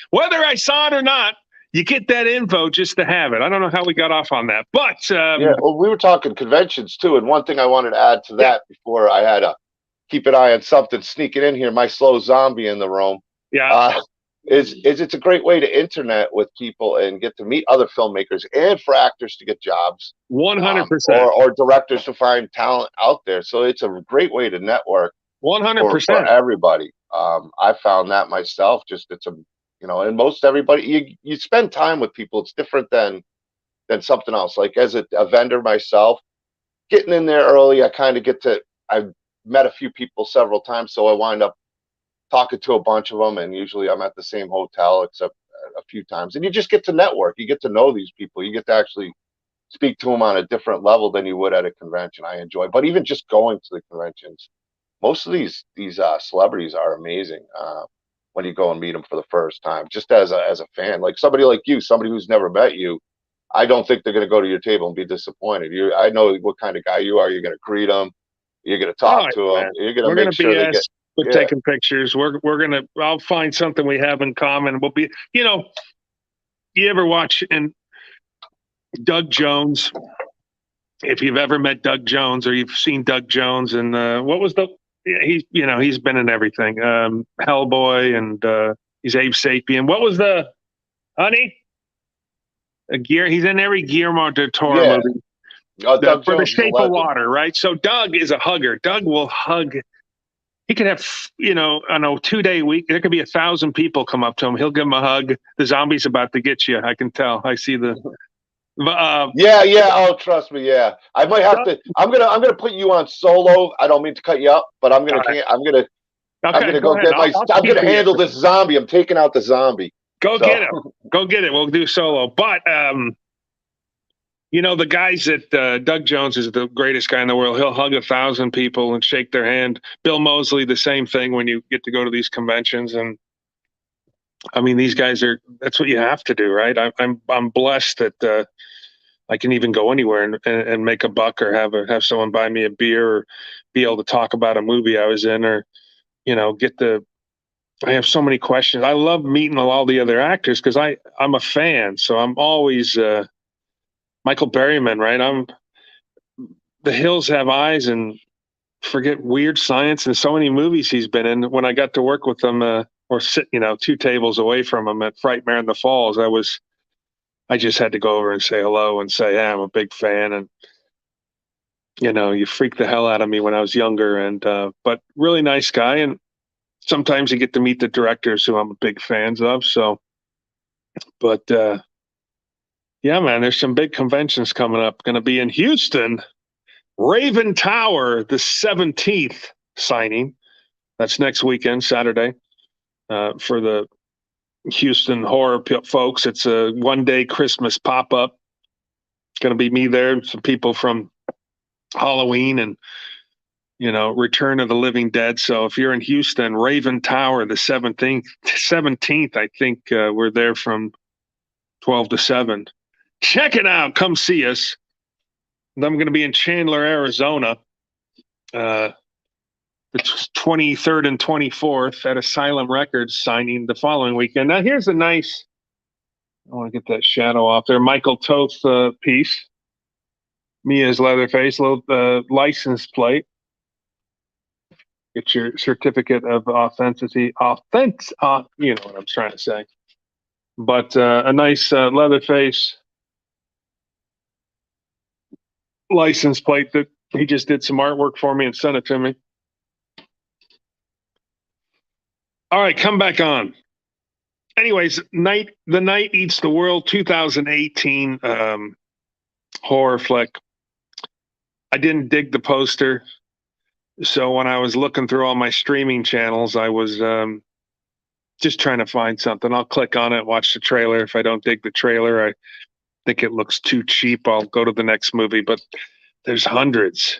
whether I saw it or not, you get that info just to have it. I don't know how we got off on that, but Yeah. Well, we were talking conventions too. And one thing I wanted to add to that before I had to keep an eye on something sneaking in here, my slow zombie in the room. Yeah. Is it's a great way to internet with people and get to meet other filmmakers and for actors to get jobs, 100%. or directors to find talent out there. So it's a great way to network for 100%. everybody. I found that myself. Just it's a and most everybody you spend time with people. It's different than something else. Like as a vendor myself, getting in there early, I've met a few people several times, so I wind up talking to a bunch of them, and usually I'm at the same hotel except a few times. And you just get to network. You get to know these people. You get to actually speak to them on a different level than you would at a convention. I enjoy, but even just going to the conventions, most of these celebrities are amazing. When you go and meet them for the first time, just as a fan, like somebody like you, somebody who's never met you, I don't think they're going to go to your table and be disappointed. I know what kind of guy you are. You're going to greet them. You're going to talk to them. You're going to make sure they get. We're taking pictures. We're gonna. I'll find something we have in common. We'll be. You ever watch and Doug Jones? If you've ever met Doug Jones or you've seen Doug Jones, and what was the? He's been in everything. Hellboy, and he's Abe Sapien. What was the honey? He's in every Guillermo del Toro movie. Doug for Jones The Shape of Water, right? So Doug is a hugger. Doug will hug. He could have, on a 2-day week, there could be 1,000 people come up to him. He'll give him a hug. The zombie's about to get you. I can tell. I see the. Yeah. Oh, trust me. Yeah, I might have to. I'm gonna put you on solo. I don't mean to cut you up, but I'm gonna go get my. I'm gonna handle this zombie. I'm taking out the zombie. Go get him. So Go get it. We'll do solo. But the guys that Doug Jones is the greatest guy in the world. He'll hug 1,000 people and shake their hand. Bill Moseley, the same thing when you get to go to these conventions. And I mean, these guys that's what you have to do, right? I'm blessed that I can even go anywhere and make a buck or have someone buy me a beer or be able to talk about a movie I was in or, I have so many questions. I love meeting all the other actors because I'm a fan. So I'm always, Michael Berryman, right? The Hills Have Eyes and forget Weird Science and so many movies he's been in. When I got to work with him, or sit, 2 tables away from him at Frightmare in the Falls, I just had to go over and say hello and say, yeah, I'm a big fan. And, you freaked the hell out of me when I was younger but really nice guy. And sometimes you get to meet the directors who I'm a big fans of. So, but, yeah, man, there's some big conventions coming up. Going to be in Houston, Raven Tower, the 17th signing. That's next weekend, Saturday, for the Houston horror folks. It's a one-day Christmas pop-up. It's going to be me there, some people from Halloween and, Return of the Living Dead. So if you're in Houston, Raven Tower, the 17th, I think we're there from 12 to 7. Check it out. Come see us. And I'm going to be in Chandler, Arizona, the 23rd and 24th at Asylum Records signing the following weekend. Now, here's I want to get that shadow off there, Michael Toth piece. Mia's Leatherface, little license plate. Get your certificate of authenticity. You know what I'm trying to say. But a nice Leatherface license plate that he just did some artwork for me and sent it to me. All right, come back on. Anyways, The Night Eats the World 2018 horror flick. I didn't dig the poster. So when I was looking through all my streaming channels, I was just trying to find something. I'll click on it, watch the trailer. If I don't dig the trailer, I think it looks too cheap, I'll go to the next movie. But there's hundreds.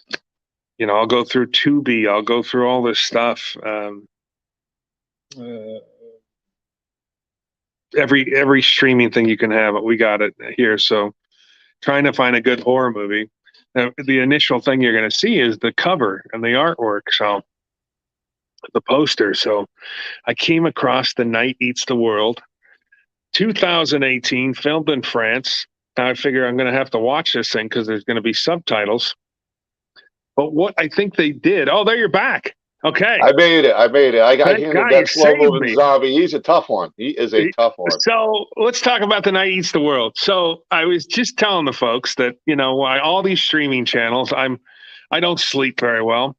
I'll go through Tubi. I'll go through all this stuff. Every streaming thing you can have, we got it here. So trying to find a good horror movie. The initial thing you're going to see is the cover and the artwork. So the poster. So I came across The Night Eats the World, 2018, filmed in France. Now I figure I'm going to have to watch this thing because there's going to be subtitles. But what I think they did. Oh, there you're back. Okay. I made it. I got him the best slow moving me. zombie. He's a tough one. He is a tough one. So let's talk about The Night Eats the World. So I was just telling the folks that, all these streaming channels, I don't sleep very well.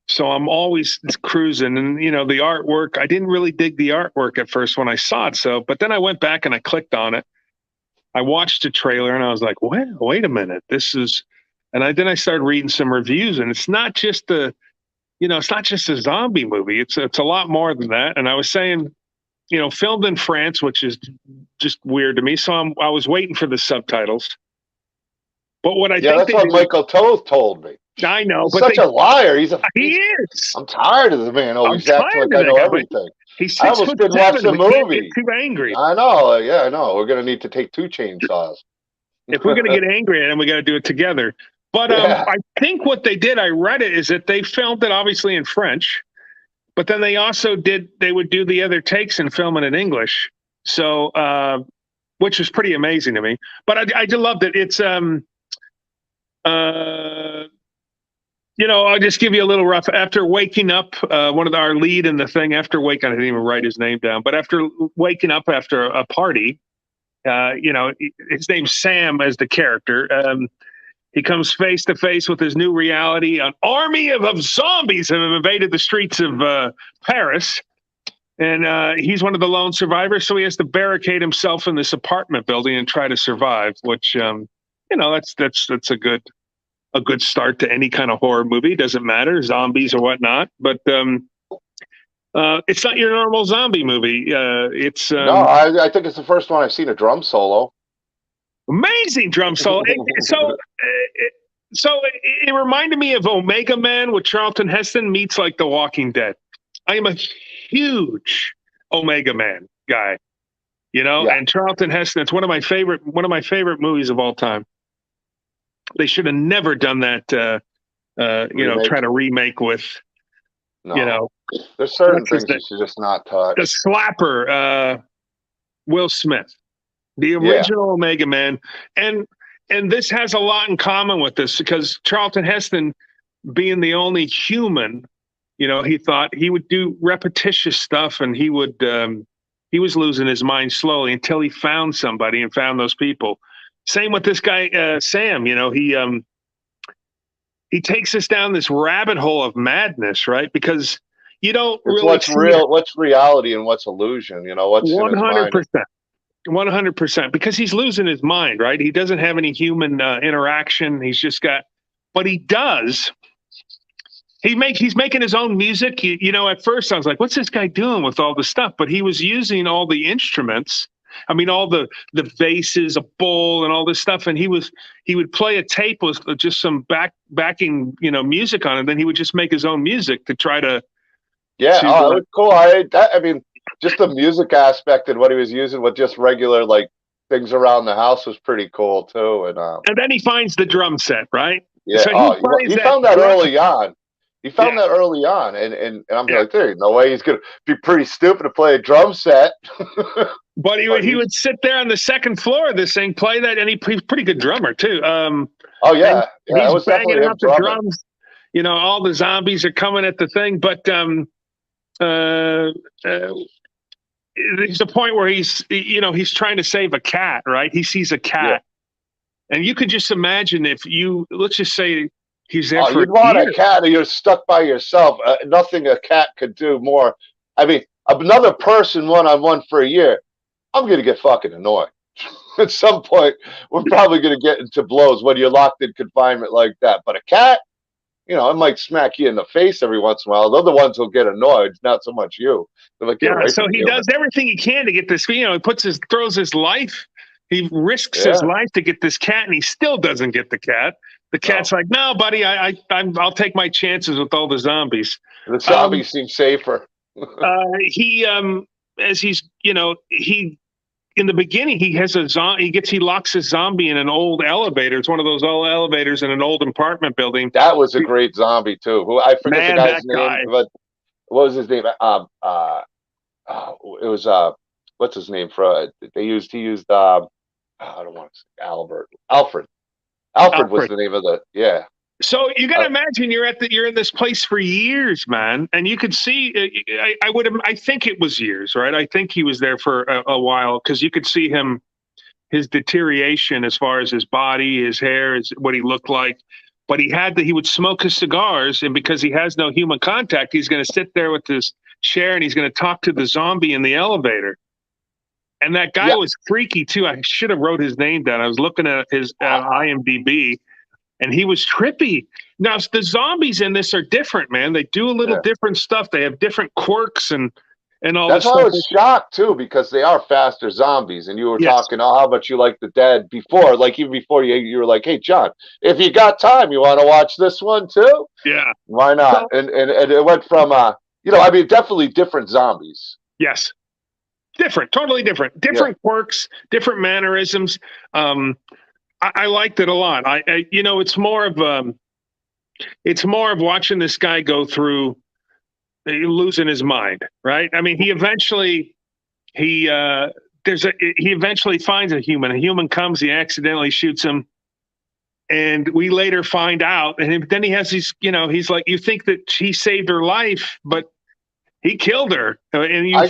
So I'm always cruising and, the artwork, I didn't really dig the artwork at first when I saw it. But then I went back and I clicked on it. I watched the trailer and I was like, wait a minute, then I started reading some reviews and it's not just it's not just a zombie movie. It's a lot more than that. And I was saying, filmed in France, which is just weird to me. So I was waiting for the subtitles. But what I think that's what Michael Toth told me. I know, he's such a liar. He is. I'm tired of the man always acting like I know everything. I almost didn't watch the movie. Too angry. I know. Yeah, I know. We're gonna need to take 2 chainsaws. If we're gonna get angry at him, we got to do it together. But I think what they did, I read it, is that they filmed it obviously in French, but then they also they would do the other takes and film it in English. So, which was pretty amazing to me. But I just loved it. It's I'll just give you a little rough. After waking up, one of our lead in the thing, after waking, I didn't even write his name down, but after waking up after a party, his name's Sam as the character. He comes face to face with his new reality. An army of zombies have invaded the streets of Paris. And he's one of the lone survivors, so he has to barricade himself in this apartment building and try to survive, which, that's a good start to any kind of horror movie. Doesn't matter, zombies or whatnot. But It's not your normal zombie movie. It's No, I think it's the first one I've seen a drum solo. amazing drum solo. So it reminded me of Omega Man with Charlton Heston meets like The Walking Dead. I am a huge Omega Man guy, Yeah, and Charlton Heston. It's one of my favorite movies of all time. They should have never done that. remake. Try to remake with you No, know there's certain what's his things name? you should just not The touch. slapper, Will Smith, the Yeah, original Omega Man, and and this has a lot in common with this because Charlton Heston, being the only human, he thought he would do repetitious stuff, and he was losing his mind slowly until he found somebody and found those people. Same with this guy Sam. He takes us down this rabbit hole of madness, right? Because you don't it's really what's see it real, what's reality, and what's illusion. What's in one his hundred mind. percent. 100% because he's losing his mind, right? He doesn't have any human interaction. He's just got, but he does. He's making his own music. At first I was like, what's this guy doing with all the stuff? But he was using all the instruments. I mean, all the basses, a bowl, and all this stuff. And he would play a tape with just some backing music on it. And then he would just make his own music to try Yeah, to oh, it was cool. I mean, just the music aspect and what he was using with just regular like things around the house was pretty cool too. And and then he finds the drum set, right? yeah, So he oh, finds he that found that drum. early on. He found Yeah, that early on, and I'm yeah. like, there ain't no way he's gonna be pretty stupid to play a drum set. But he But would he would sit there on the second floor of this thing, play that, and he's a pretty good drummer too. oh And yeah, yeah, it he's was banging definitely him out the drumming. drums. All the zombies are coming at the thing, but uh, uh, there's a point where he's trying to save a cat, right? He sees a Yeah. cat, and you could just imagine if let's just say he's there Oh, for you'd want a years. cat, or you're stuck by yourself. Nothing a cat could do more. I mean, another person one on one for a year, I'm gonna get fucking annoyed. At some point, we're probably gonna get into blows when you're locked in confinement like that. But a cat, it might smack you in the face every once in a while. The other ones will get annoyed, not so much you. They're like, get Yeah, away so from me, he human. does everything he can to get this. He throws his life. He risks his Yeah, life to get this cat, and he still doesn't get the cat. The cat's no. like, "No, buddy, I'll take my chances with all the zombies." The Um, zombies seem safer. he as he's he in the beginning he has a zombie. He locks his zombie in an old elevator. It's one of those old elevators in an old apartment building. That was a great zombie too. Who I forget the Man, guy's that name, guy. but what was his name? It was what's his name for? He used I don't want to say Albert Alfred. Alfred was Alfred. the name of the yeah. So you got to Uh, imagine you're in this place for years, man, and you could see. I think it was years, right? I think he was there for a while because you could see his deterioration as far as his body, his hair, what he looked like. But he would smoke his cigars, and because he has no human contact, he's going to sit there with his chair and he's going to talk to the zombie in the elevator. And that guy yeah, was freaky too. I should have wrote his name down. I was looking at his IMDb, and he was trippy. Now the zombies in this are different, man. They do a little yeah. different stuff. They have different quirks and all That's this why I stuff. was shocked too, because they are faster zombies. And you were Yes, talking, oh, how much you like the dead before, like even before you were like, hey John, if you got time, you want to watch this one too? yeah. Why not? So And it went from I mean, definitely different zombies. yes, different, totally different, Yeah, different quirks, different mannerisms. Um, I liked it a lot. It's more of watching this guy go through losing his mind, right? I mean, he he eventually finds a human. A human comes, he accidentally shoots him, and we later find out. And then he has these, he's like, you think that he saved her life, but he killed her. And I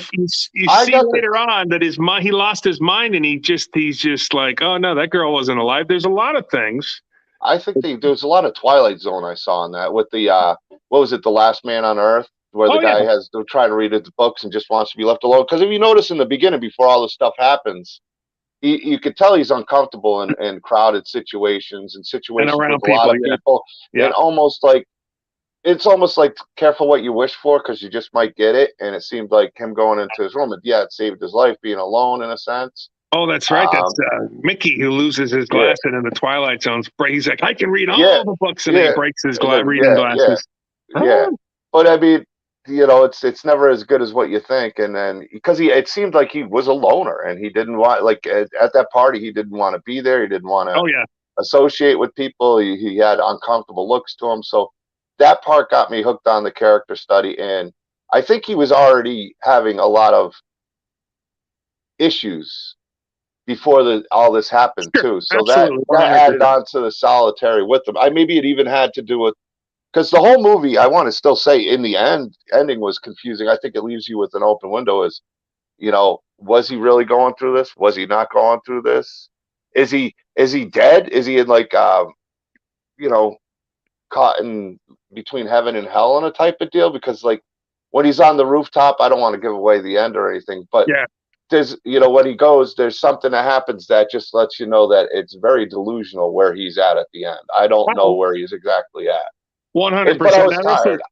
you I see got the later on that he lost his mind, and he's just like, oh no, that girl wasn't alive. There's a lot of things. I think there's a lot of Twilight Zone I saw in that with the what was it, The Last Man on Earth, where the Oh yeah, guy they're trying to read his books and just wants to be left alone. Because if you notice in the beginning, before all this stuff happens, you could tell he's uncomfortable in crowded situations and and situations with around a lot people, of yeah, people, yeah. and almost like it's almost like careful what you wish for because you just might get it. And it seemed like him going into his room, and yeah, it saved his life being alone in a sense. Oh, that's right. That's Um, Mickey who loses his yeah, glasses in the Twilight Zone. He's like, I can read yeah, all the books, and he yeah, breaks his and then, reading yeah, glasses. yeah. Oh, But I mean, it's never as good as what you think. And then because it seemed like he was a loner and he didn't want like at that party he didn't want to be there. He didn't want to oh yeah, associate with people. He had uncomfortable looks to him. So that part got me hooked on the character study. And I think he was already having a lot of issues before all this happened sure, too. So that absolutely, one that hundred added percent. on to the solitary with him. I maybe it even had to do with because the whole movie, I want to still say, in the ending was confusing. I think it leaves you with an open window. Was he really going through this? Was he not going through this? Is he dead? Is he in like you know caught in between heaven and hell in a type of deal? Because like when he's on the rooftop, I don't want to give away the end or anything, but Yeah, there's when he goes, there's something that happens that just lets you know that it's very delusional where he's at the end. I don't know where he's exactly at. one hundred But I percent. was Now tired.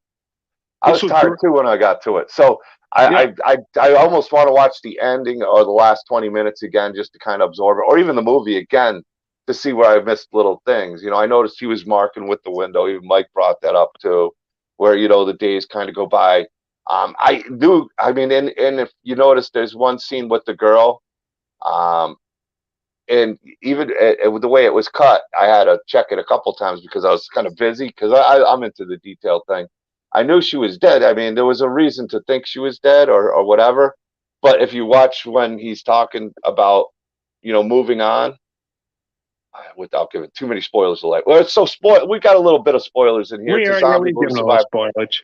I this was was tired too when I got to it. So yeah. I almost want to watch the ending or the last 20 minutes again just to kind of absorb it, or even the movie again to see where I missed little things. I noticed he was marking with the window. Even Mike brought that up too, where the days kind of go by. I do. I mean, and if you notice, there's one scene with the girl. Um, and even with the way it was cut, I had to check it a couple times because I was kind of busy because I'm into the detail thing. I knew she was dead. I mean, there was a reason to think she was dead or whatever. But if you watch when he's talking about, moving on, without giving too many spoilers away. Well, it's so spoiled. We got a little bit of spoilers in here. We It's a are, yeah, zombie we've movie. given a little Survive. spoilage.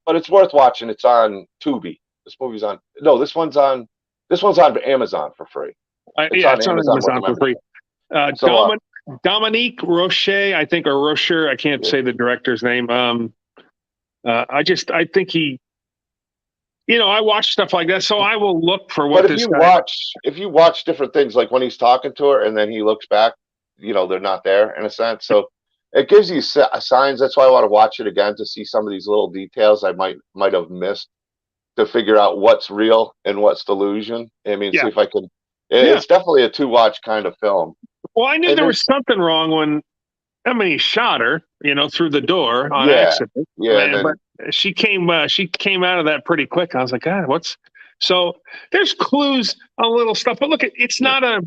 But it's worth watching. It's on Tubi. This movie's on. No, this one's on Amazon for free. It's Yeah, on it's on Amazon with Amazon the for free. membership. So Dominique Roche, I think, or Rocher. I can't yeah. say the director's name. I think I watch stuff like that, so I will look for But what if this you guy. watch if you watch different things, like when he's talking to her and then he looks back, they're not there in a sense. So it gives you signs. That's why I want to watch it again to see some of these little details I might have missed to figure out what's real and what's delusion. I mean, see Yeah, if I can. yeah. It's definitely a two watch kind of film. Well, I knew And there was there's something wrong when he shot her, through the door on yeah, accident. yeah, and But then she came out of that pretty quick. I was like, God, what's so? There's clues on little stuff, but look, yeah,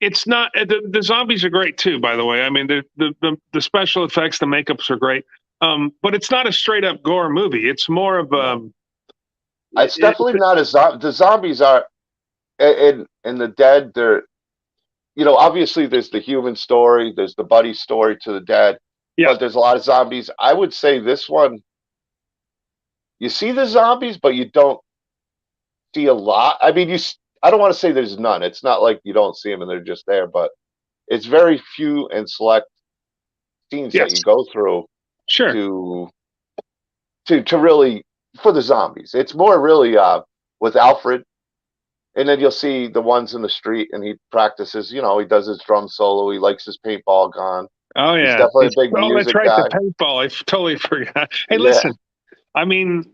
it's not the zombies are great too. By the way, I mean the special effects, the makeups are great. But it's not a straight up gore movie. It's more of no, it's definitely not the zombies are and the dead. They're obviously there's the human story, there's the buddy story to the dead, yeah, but there's a lot of zombies. I would say this one, you see the zombies, but you don't see a lot. I mean, I don't want to say there's none. It's not like you don't see them and they're just there, but it's very few and select scenes that you yes, go through sure. to to really for the zombies. It's more really with Alfred, and then you'll see the ones in the street, and he practices. He does his drum solo. He likes his paintball gun. Oh He's yeah. definitely a big Oh, that's music right. The guy. paintball. I totally forgot. Hey, Yeah, listen. I mean,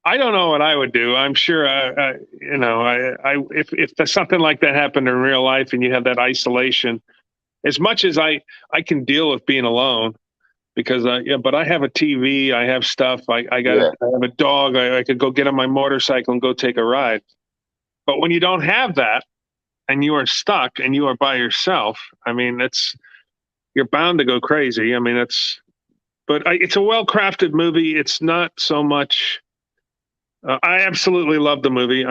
I don't know what I would do. I'm sure, if something like that happened in real life and you have that isolation, as much as I can deal with being alone because but I have a TV, I have stuff, yeah, I have a dog, I could go get on my motorcycle and go take a ride. But when you don't have that and you are stuck and you are by yourself, I mean, you're bound to go crazy. I mean, it's a well crafted movie. It's not so much. I absolutely love the movie.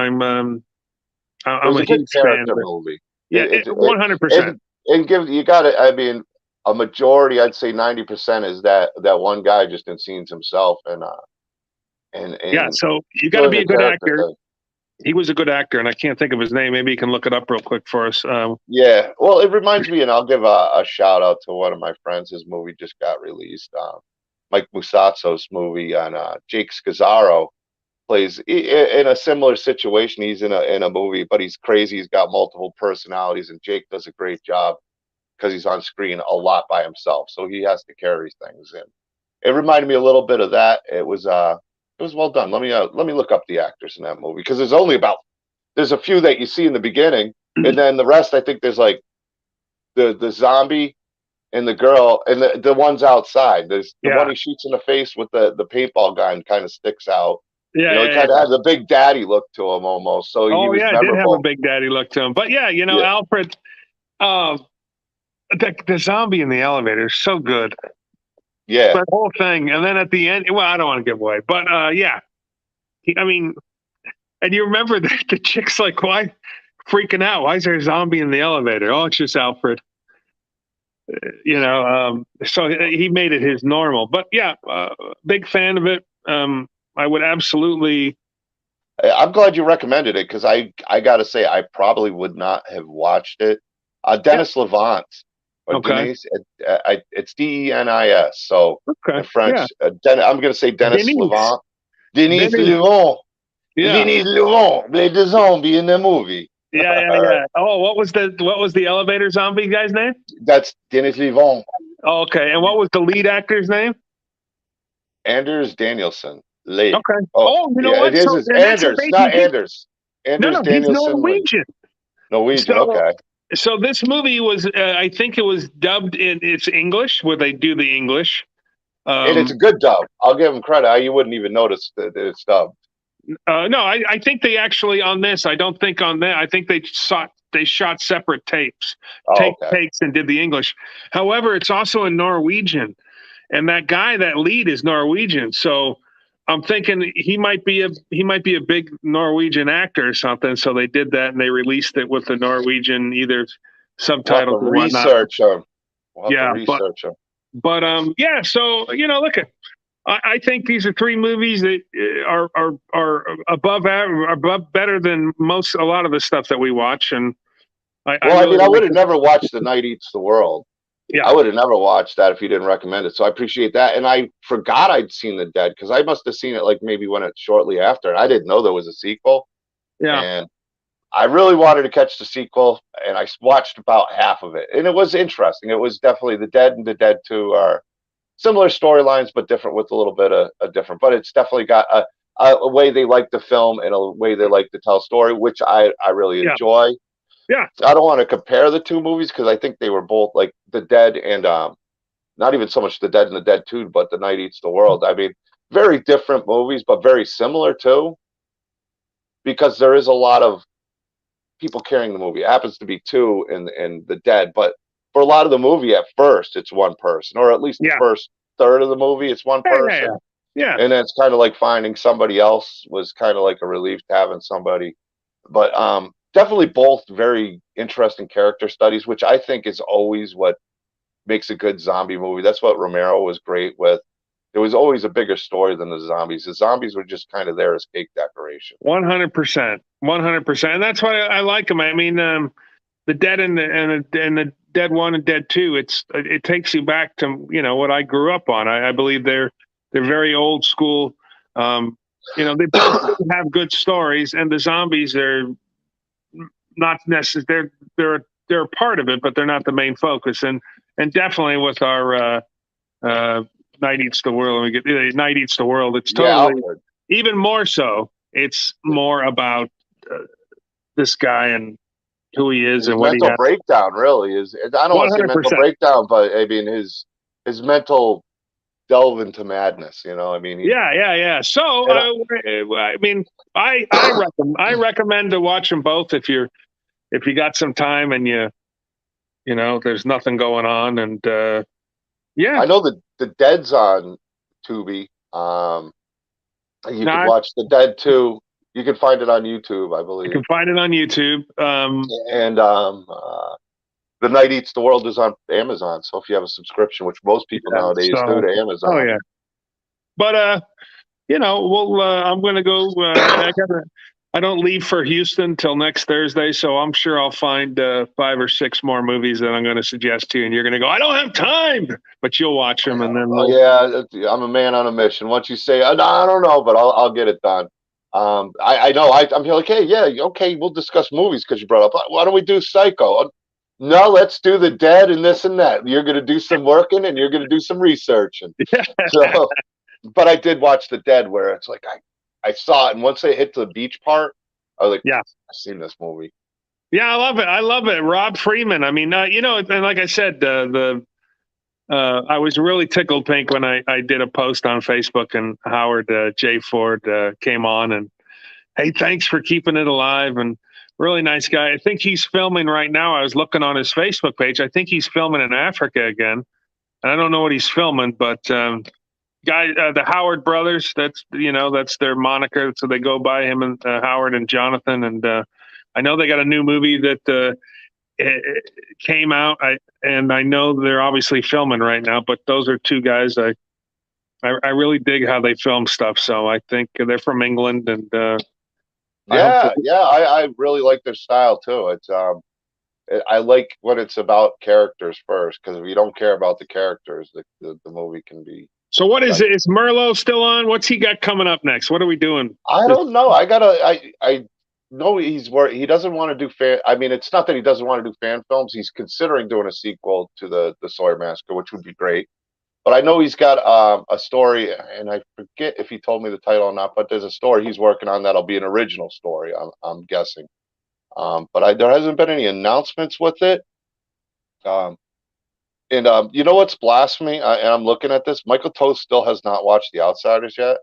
it I'm was a a good huge fan character of it. movie. Yeah, It, it, it 100%. and give you got it. I mean, a majority, I'd say 90% is that one guy just in scenes himself Yeah, and so you got to doing be the a good character actor. thing. He was a good actor, and I can't think of his name. Maybe you can look it up real quick for us. Yeah, well, it reminds me, and I'll give a shout out to one of my friends. His movie just got released. Mike Musazzo's movie on Jake Scazzaro plays in a similar situation. He's in a movie, but he's crazy. He's got multiple personalities, and Jake does a great job because he's on screen a lot by himself, so he has to carry things in. it reminded me a little bit of that. It was well done. Let me look up the actors in that movie because there's a few that you see in the beginning, and then the rest I think there's like the zombie and the girl and the ones outside. There's the one Yeah. he shoots in the face with the paintball gun kind of sticks out. Yeah. He Yeah. kind of Yeah. has a big daddy look to him almost, so he Oh, was yeah. It did have a memorable. Big Daddy look to him. But yeah, Yeah, Alfred, uh, the zombie in the elevator is so good. yeah. That whole thing. And then at the end, well, I don't want to give away, but yeah. I mean, and you remember the chick's like, why freaking out? Why is there a zombie in the elevator? Oh, it's just Alfred. So he made it his normal. But yeah, big fan of it. I would absolutely. I'm glad you recommended it because I got to say I probably would not have watched it. Yeah. Dennis Levant or Okay. Denise, it's Denis. So Okay. in Yeah. French, I'm going to say Dennis Denise. Levant. Denis Denise. Levant. Yeah. Denis Levant played the zombie in the movie. Yeah. Yeah. Yeah. Oh, what was the elevator zombie guy's name? That's Denis Levant. Oh, okay. And what was the lead actor's name? Anders Danielson. Late. Okay. Oh, Oh, you know yeah, it what? is. So It's and that's what Anders, made me not think. Anders. No, Anders no, he's Danielson, like Norwegian. Norwegian. So Okay. so this movie was, I think it was dubbed in its English, where they do the English. And it's Um, a good dub. I'll give him credit. You wouldn't even notice that it's dubbed. no, I think they actually on this. I don't think on that. I think they shot separate Oh, okay. takes, and did the English. However, it's also in Norwegian, and that lead is Norwegian. So I'm thinking he might be a big Norwegian actor or something. So they did that, and they released it with the Norwegian either We'll have to subtitles or whatnot. research them. We'll have to Yeah, research them. but yeah. So look at. I think these are three movies that are above average, above better than a lot of the stuff that we watch, and I Well, I really mean, I like would have it. never watched The Night Eats the World. Yeah, I would have never watched that if you didn't recommend it. So I appreciate that. And I forgot I'd seen The Dead because I must have seen it like maybe when it shortly after. And I didn't know there was a sequel. yeah, And I really wanted to catch the sequel. And I watched about half of it. And it was interesting. It was definitely The Dead and The Dead 2 are similar storylines, but different with a little bit of a different. But it's definitely got a way they like to film and a way they like to tell story, which I really yeah, enjoy. yeah, I don't want to compare the two movies because I think they were both like The Dead and not even so much The Dead and The Dead 2, but The Night Eats the World. I mean, very different movies, but very similar too, because there is a lot of people carrying the movie. It happens to be two in The Dead, but for a lot of the movie at first, it's one person, or at least the yeah, first third of the movie, it's one yeah, yeah, yeah, person. yeah. And then it's kind of like finding somebody else was kind of like a relief to having somebody. But definitely both very interesting character studies, which I think is always what makes a good zombie movie. That's what Romero was great with. There was always a bigger story than the zombies. The zombies were just kind of there as cake decoration. 100%, 100%, and that's why I like them. I mean, the Dead and the Dead One and Dead Two. It takes you back to what I grew up on. I believe they're very old school. They both have good stories, and the zombies are not necessarily they're a part of it, but they're not the main focus. And definitely with our uh, Night Eats the World, and we get Night Eats the World. It's Yeah, totally Alfred. even more so. It's more about this guy and who he is His and what he mental has. breakdown really is. I don't want to say mental 100%. breakdown, but I mean his mental delve into madness. I mean Yeah, yeah, yeah. So and I mean, I recommend to watch them both if you got some time and there's nothing going on, and yeah. I know the Dead's on Tubi. You could Now watch The Dead too. You can find it on YouTube, I you believe. can find it on YouTube. And The Night Eats the World is on Amazon. So if you have a subscription, which most people Yeah, nowadays do so to oh Amazon, yeah, but well, I'm gonna go. I don't leave for Houston till next Thursday, so I'm sure I'll find 5 or 6 more movies that I'm going to suggest to you, and you're going to go, I don't have time, but you'll watch them, and then oh yeah, I'm a man on a mission. Once you say, I don't know, but I'll get it done. I know I'm here like, hey, yeah, okay, we'll discuss movies because you brought up. Why don't we do Psycho? no, let's do the dead and this and that. You're going to do some working and you're going to do some research. And so, but I did watch the dead where it's like, I saw it. And once they hit the beach part, I was like, Yeah. I've seen this movie. Yeah, I love it. I love it. Rob Freeman. I mean, and like I said, I was really tickled pink when I did a post on Facebook and Howard J. Ford came on and, hey, thanks for keeping it alive. And really nice guy. I think he's filming right now. I was looking on his Facebook page. I think he's filming in Africa again. And I don't know what he's filming, but the Howard brothers, that's their moniker. So they go by him and Howard and Jonathan. And I know they got a new movie that came out. And I know they're obviously filming right now, but those are two guys I really dig how they film stuff. So I think they're from England, and I hope Yeah, that. yeah, I really like their style too. I like when it's about characters first because if you don't care about the characters, the movie can be So what is like it? Is Merlot still on? What's he got coming up next? What are we doing? I don't know. I know he doesn't want to do fan. I mean, it's not that he doesn't want to do fan films. He's considering doing a sequel to the Sawyer Massacre, which would be great. But I know he's got a story, and I forget if he told me the title or not. But there's a story he's working on that'll be an original story. I'm guessing. But there hasn't been any announcements with it. Um, and you know what's blasphemy? And I'm looking at this. Michael Toth still has not watched The Outsiders yet.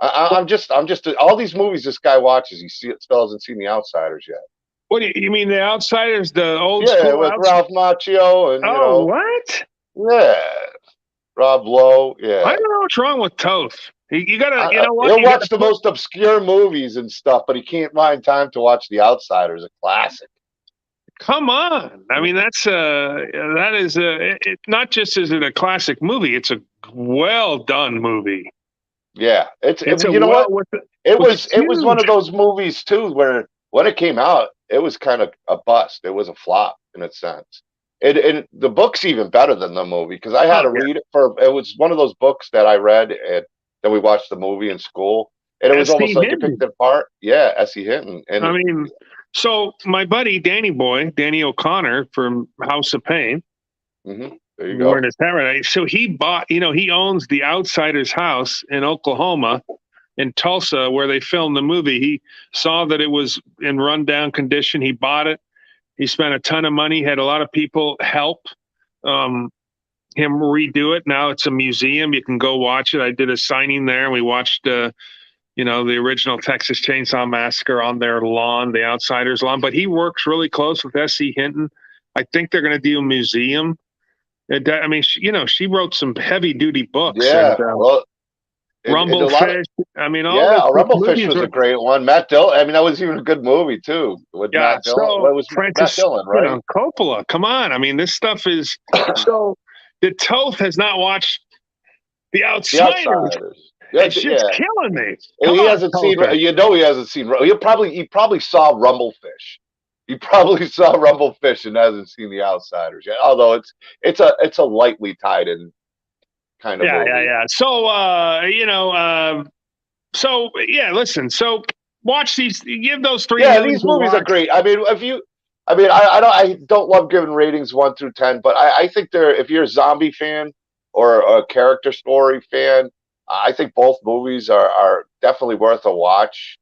I'm just all these movies this guy watches. Still hasn't seen The Outsiders yet. What do you mean, the Outsiders, the old Yeah, school with Outsiders? Ralph Macchio and Oh, what? yeah, Rob Lowe. I Yeah, don't know what's wrong with Toth. You gotta, you know what? he'll You gotta watch the put. most obscure movies and stuff, but he can't find time to watch The Outsiders, a classic. Come on. I mean, that is not just is it a classic movie. It's a well done movie. Yeah, It's a you know well what? with It was one huge. of those movies too where when it came out, it was kind of a bust. It was a flop in a sense. The book's even better than the movie because I had Oh to yeah, read it for. It was one of those books that I read and then we watched the movie in school, and it was almost S.D. like you picked Hinton. it apart. Yeah, S.E. Hinton, I and mean, so my buddy Danny O'Connor from House of Pain, there you wearing go. his hat right. So he bought, he owns the Outsiders house in Oklahoma, in Tulsa, where they filmed the movie. He saw that it was in rundown condition. He bought it. He spent a ton of money, had a lot of people help um, him redo it. Now it's a museum. You can go watch it. I did a signing there, and we watched, the original Texas Chainsaw Massacre on their lawn, the Outsiders lawn. But he works really close with S.C. Hinton. I think they're going to do a museum. I mean, she wrote some heavy duty books and Yeah, well, and a lot of Rumblefish. I mean, all yeah, this, a this Rumblefish movies was a were. great one. Matt Dillon. I mean, that was even a good movie too with Yeah, Matt Dillon. so What was Matt Francis, Dillon, right? Coppola, come on. I mean, this stuff is so. The Toth has not watched The The Outsiders. Outsiders. Yeah, It's just yeah. killing me. Come He on, hasn't seen. Tother. You know, he hasn't seen. He probably saw Rumblefish. He probably saw Rumblefish and hasn't seen The Outsiders yet. Although it's a lightly tied in kind of Yeah, yeah, movie. yeah. So, so yeah. Listen. So, watch these. Give those three Yeah, movies these a movies are watch. great. I mean, if you, I don't love giving ratings 1 through 10, but I think they're if you're a zombie fan or a character story fan, I think both movies are definitely worth a watch.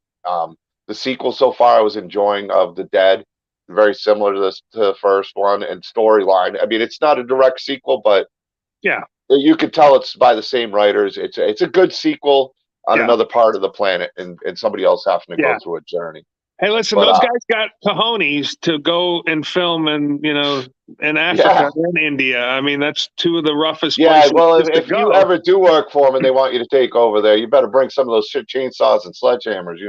The sequel so far I was enjoying of The Dead, very similar to this to the first one and storyline. I mean, it's not a direct sequel, but Yeah, you could tell it's by the same writers. It's a good sequel on yeah, another part of the planet and somebody else having to go yeah. through a journey. Hey, listen, But those guys got cojones to go and film in yeah, Africa and India. I mean, that's two of the roughest yeah. places Well, to if you go. ever do work for them and they want you to take over there, you better bring some of those shit chainsaws and sledgehammers.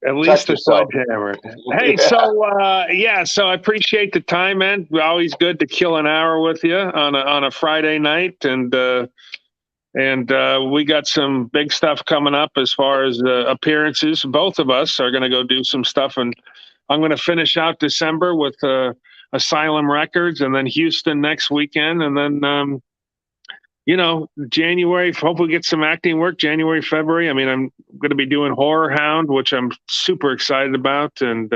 At least Protect the yourself. sledgehammer. Hey, Yeah, so I appreciate the time, man. Always good to kill an hour with you on a Friday night, and we got some big stuff coming up as far as appearances. Both of us are going to go do some stuff, and I'm going to finish out December with Asylum Records, and then Houston next weekend, and then January. Hopefully, get some acting work. January, February. I mean, I'm going to be doing Horror Hound, which I'm super excited about, and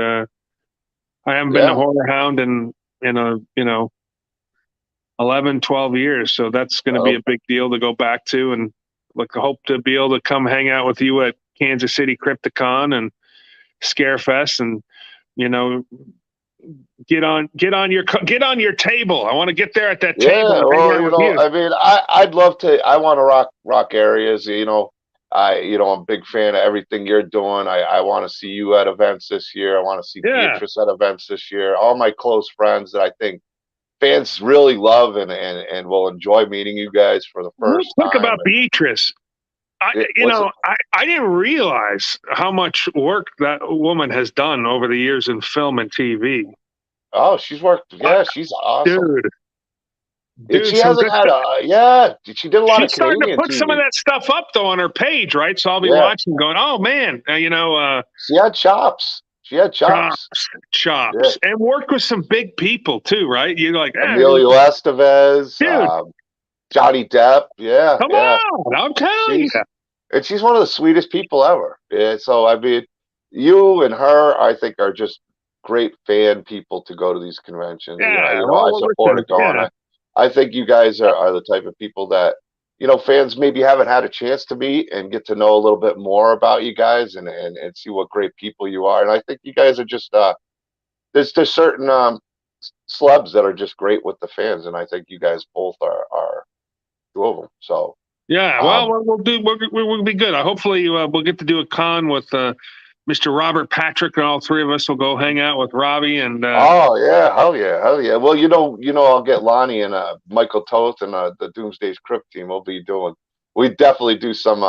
I haven't been to Yeah, Horror Hound in a 11, 12 years, so that's going to be that'll, a big deal to go back to, and look, hope to be able to come hang out with you at Kansas City Crypticon and Scarefest, and you know, get on your table. I want to get there at that table yeah. and hang Well, out with you. I mean, I'd love to. I want to rock areas. I'm a big fan of everything you're doing. I want to see you at events this year. I want to see Yeah, Beatrice at events this year. All my close friends that I think fans really love and will enjoy meeting you guys for the real first quick time. about And Beatrice. what's it? I didn't realize how much work that woman has done over the years in film and TV. Oh, she's worked. Uh, Yeah, she's awesome. dude, She some hasn't good had stuff. a. Yeah, she did a lot of She's starting to Canadian put some of TV. that stuff up though on her page, right? So I'll be Yeah, watching, going, "Oh man, she had chops. She had chops. Yeah, chops," and worked with some big people too, right? You're like, Emilio Estevez, dude, Johnny Depp. Yeah, come yeah. on, I'm telling you. She's one of the sweetest people ever. Yeah, so I mean, you and her, I think, are just great fan people to go to these conventions. Yeah, I well, support listen, it going. yeah, I think you guys are the type of people that fans maybe haven't had a chance to meet and get to know a little bit more about you guys and see what great people you are. And I think you guys are just there's certain celebs that are just great with the fans, and I think you guys both are two of them. So. yeah. Well, Um, we'll be good. Hopefully, we'll get to do a con with Mr. Robert Patrick, and all three of us will go hang out with Robbie and. Oh yeah, hell yeah, hell yeah. Well, I'll get Lonnie and Michael Toth and the Doomsday's Crypt team. We definitely do some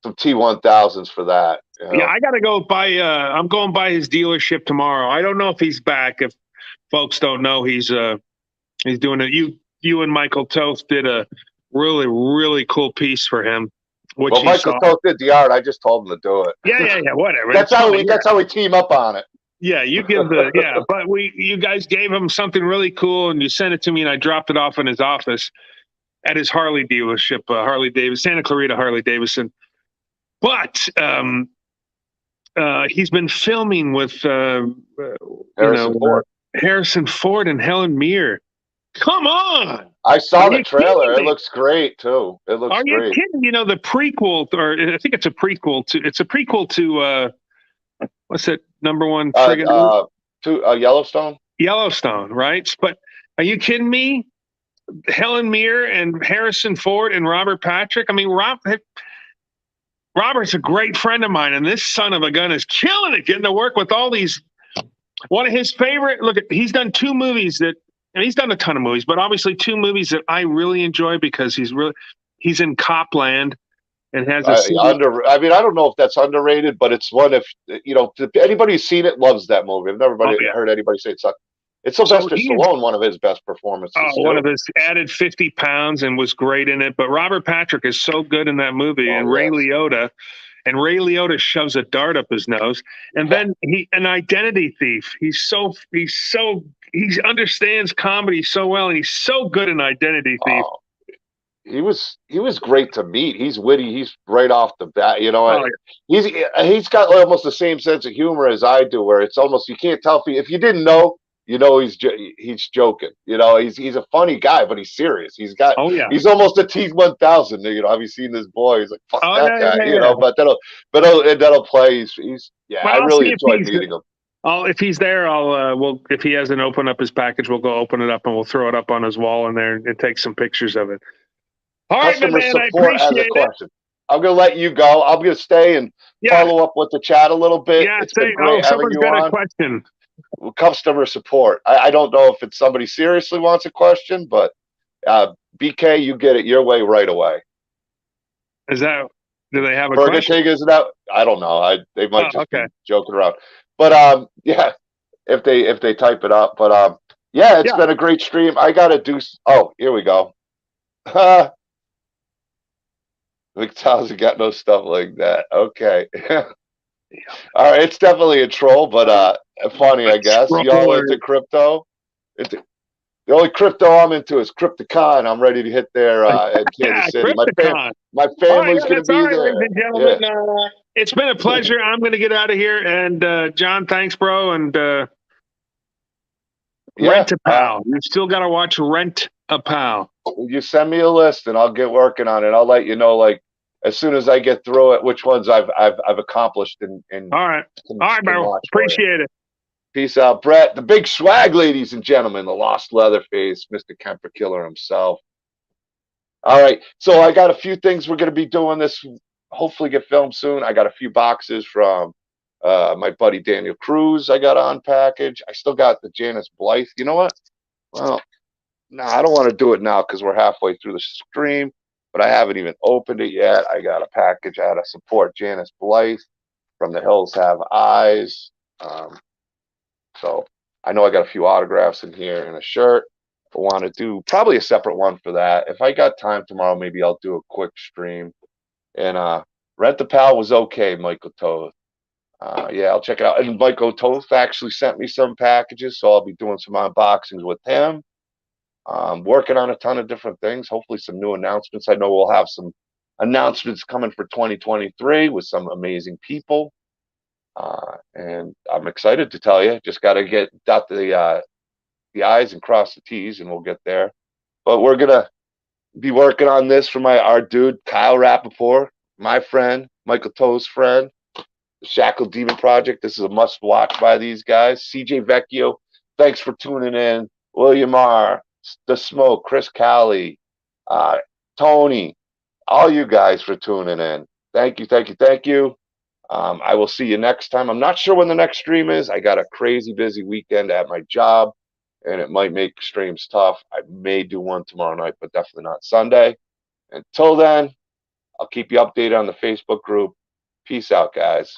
T1000s for that. Yeah, I got to go by. I'm going by his dealership tomorrow. I don't know if he's back. If folks don't know, he's doing it. You and Michael Toth did a really cool piece for him, which Well, he Michael saw. Toth did the art. I just told him to do it. Yeah. Whatever. That's It's how fine. we that's how we team up on it. Yeah, you give the but you guys gave him something really cool, and you sent it to me, and I dropped it off in his office at his Harley dealership, Harley Davidson, Santa Clarita Harley Davidson. But he's been filming with Harrison Ford. Harrison Ford and Helen Mirren. Come on, I are saw the you kidding trailer. It me? looks great too. It looks Are you great. kidding? The prequel, or I think it's a prequel to. It's a prequel to what's that number one Uh, friggin' uh, to Yellowstone. Yellowstone, right? But are you kidding me? Helen Mirren and Harrison Ford and Robert Patrick. I mean, Robert's a great friend of mine, and this son of a gun is killing it, getting to work with all these. One of his favorite. He's done two movies that, and he's done a ton of movies, but obviously two movies that I really enjoy because he's in Copland and has a city. I mean, I don't know if that's underrated, but it's one. If anybody who's seen it loves that movie. I've never Oh yeah. heard anybody say it sucks. It's So Sylvester he's Stallone, one of his best performances one too. of his added 50 pounds and was great in it. But Robert Patrick is so good in that movie, Oh and Ray yes, Liotta. And Ray Liotta shoves a dart up his nose, and then an identity thief. He understands comedy so well, and he's so good in Identity Thief. oh, he was great to meet. He's witty. He's right off the bat. Oh, He's got almost the same sense of humor as I do, where it's almost you can't tell if you didn't know. He's joking. He's a funny guy, but he's serious. oh yeah. He's almost a T1000. Have you seen this boy? He's like fuck Oh that yeah, guy. yeah, yeah. That'll play. He's yeah. But I I'll really see if enjoyed meeting him. if he's there, if he hasn't opened up his package, we'll go open it up and we'll throw it up on his wall in there and take some pictures of it. All right, my Customer man, I support has a appreciate it. question. I'm gonna let you go. I'm gonna stay and Yeah, follow up with the chat a little bit. yeah. It's been great having Someone's you got a on. question. Customer support. I don't know if it's somebody seriously wants a question, but BK, you get it your way right away. Is that? Do they have a Burger question? King isn't out. I don't know. They might Oh, just be okay. joking around. But yeah, if they type it up. But yeah, it's Yeah. been a great stream. I gotta do. Oh, here we go. McDonald's got no stuff like that. Okay. All right, it's definitely a troll, but funny, I guess. Y'all Troller. into crypto? The only crypto I'm into is Crypticon. I'm ready to hit there in Yeah, Kansas City. Crypticon. My All right, family's yeah, gonna that's all be right, ladies there. and Yeah. gentlemen. It's been a pleasure. I'm going to get out of here. And John, thanks, bro. And Yeah. Rent a Pal. You still got to watch Rent a Pal. You send me a list and I'll get working on it. I'll let you know, like, as soon as I get through it, which ones I've accomplished and All right. All right, can bro. watch for you. Appreciate it. Peace out, Brett. The big swag, ladies and gentlemen, the lost Leatherface, Mr. Kemper Killer himself. All right. So I got a few things we're going to be doing this, hopefully get filmed soon. I got a few boxes from my buddy Daniel Cruz. I got on package. I still got the Janice Blythe. You know what? Well, no, I don't want to do it now because we're halfway through the stream, but I haven't even opened it yet. I got a package. I had to support Janice Blythe from The Hills Have Eyes. So I know I got a few autographs in here and a shirt. I want to do probably a separate one for that. If I got time tomorrow, maybe I'll do a quick stream. And Rent the Pal was okay, Michael Toth. Yeah, I'll check it out. And Michael Toth actually sent me some packages, so I'll be doing some unboxings with him. Working on a ton of different things. Hopefully, some new announcements. I know we'll have some announcements coming for 2023 with some amazing people. And I'm excited to tell you. Just got to get dot the I's and cross the T's, and we'll get there. But we're gonna be working on this for our dude Kyle Rappaport, my friend, Michael Toe's friend, the Shackle Demon Project. This is a must watch by these guys. CJ Vecchio, thanks for tuning in. William R, The Smoke, Chris Callie, uh, Tony, all you guys for tuning in. Thank you, thank you, thank you. I will see you next time. I'm not sure when the next stream is. I got a crazy busy weekend at my job, and it might make streams tough. I may do one tomorrow night, but definitely not Sunday. Until then, I'll keep you updated on the Facebook group. Peace out, guys.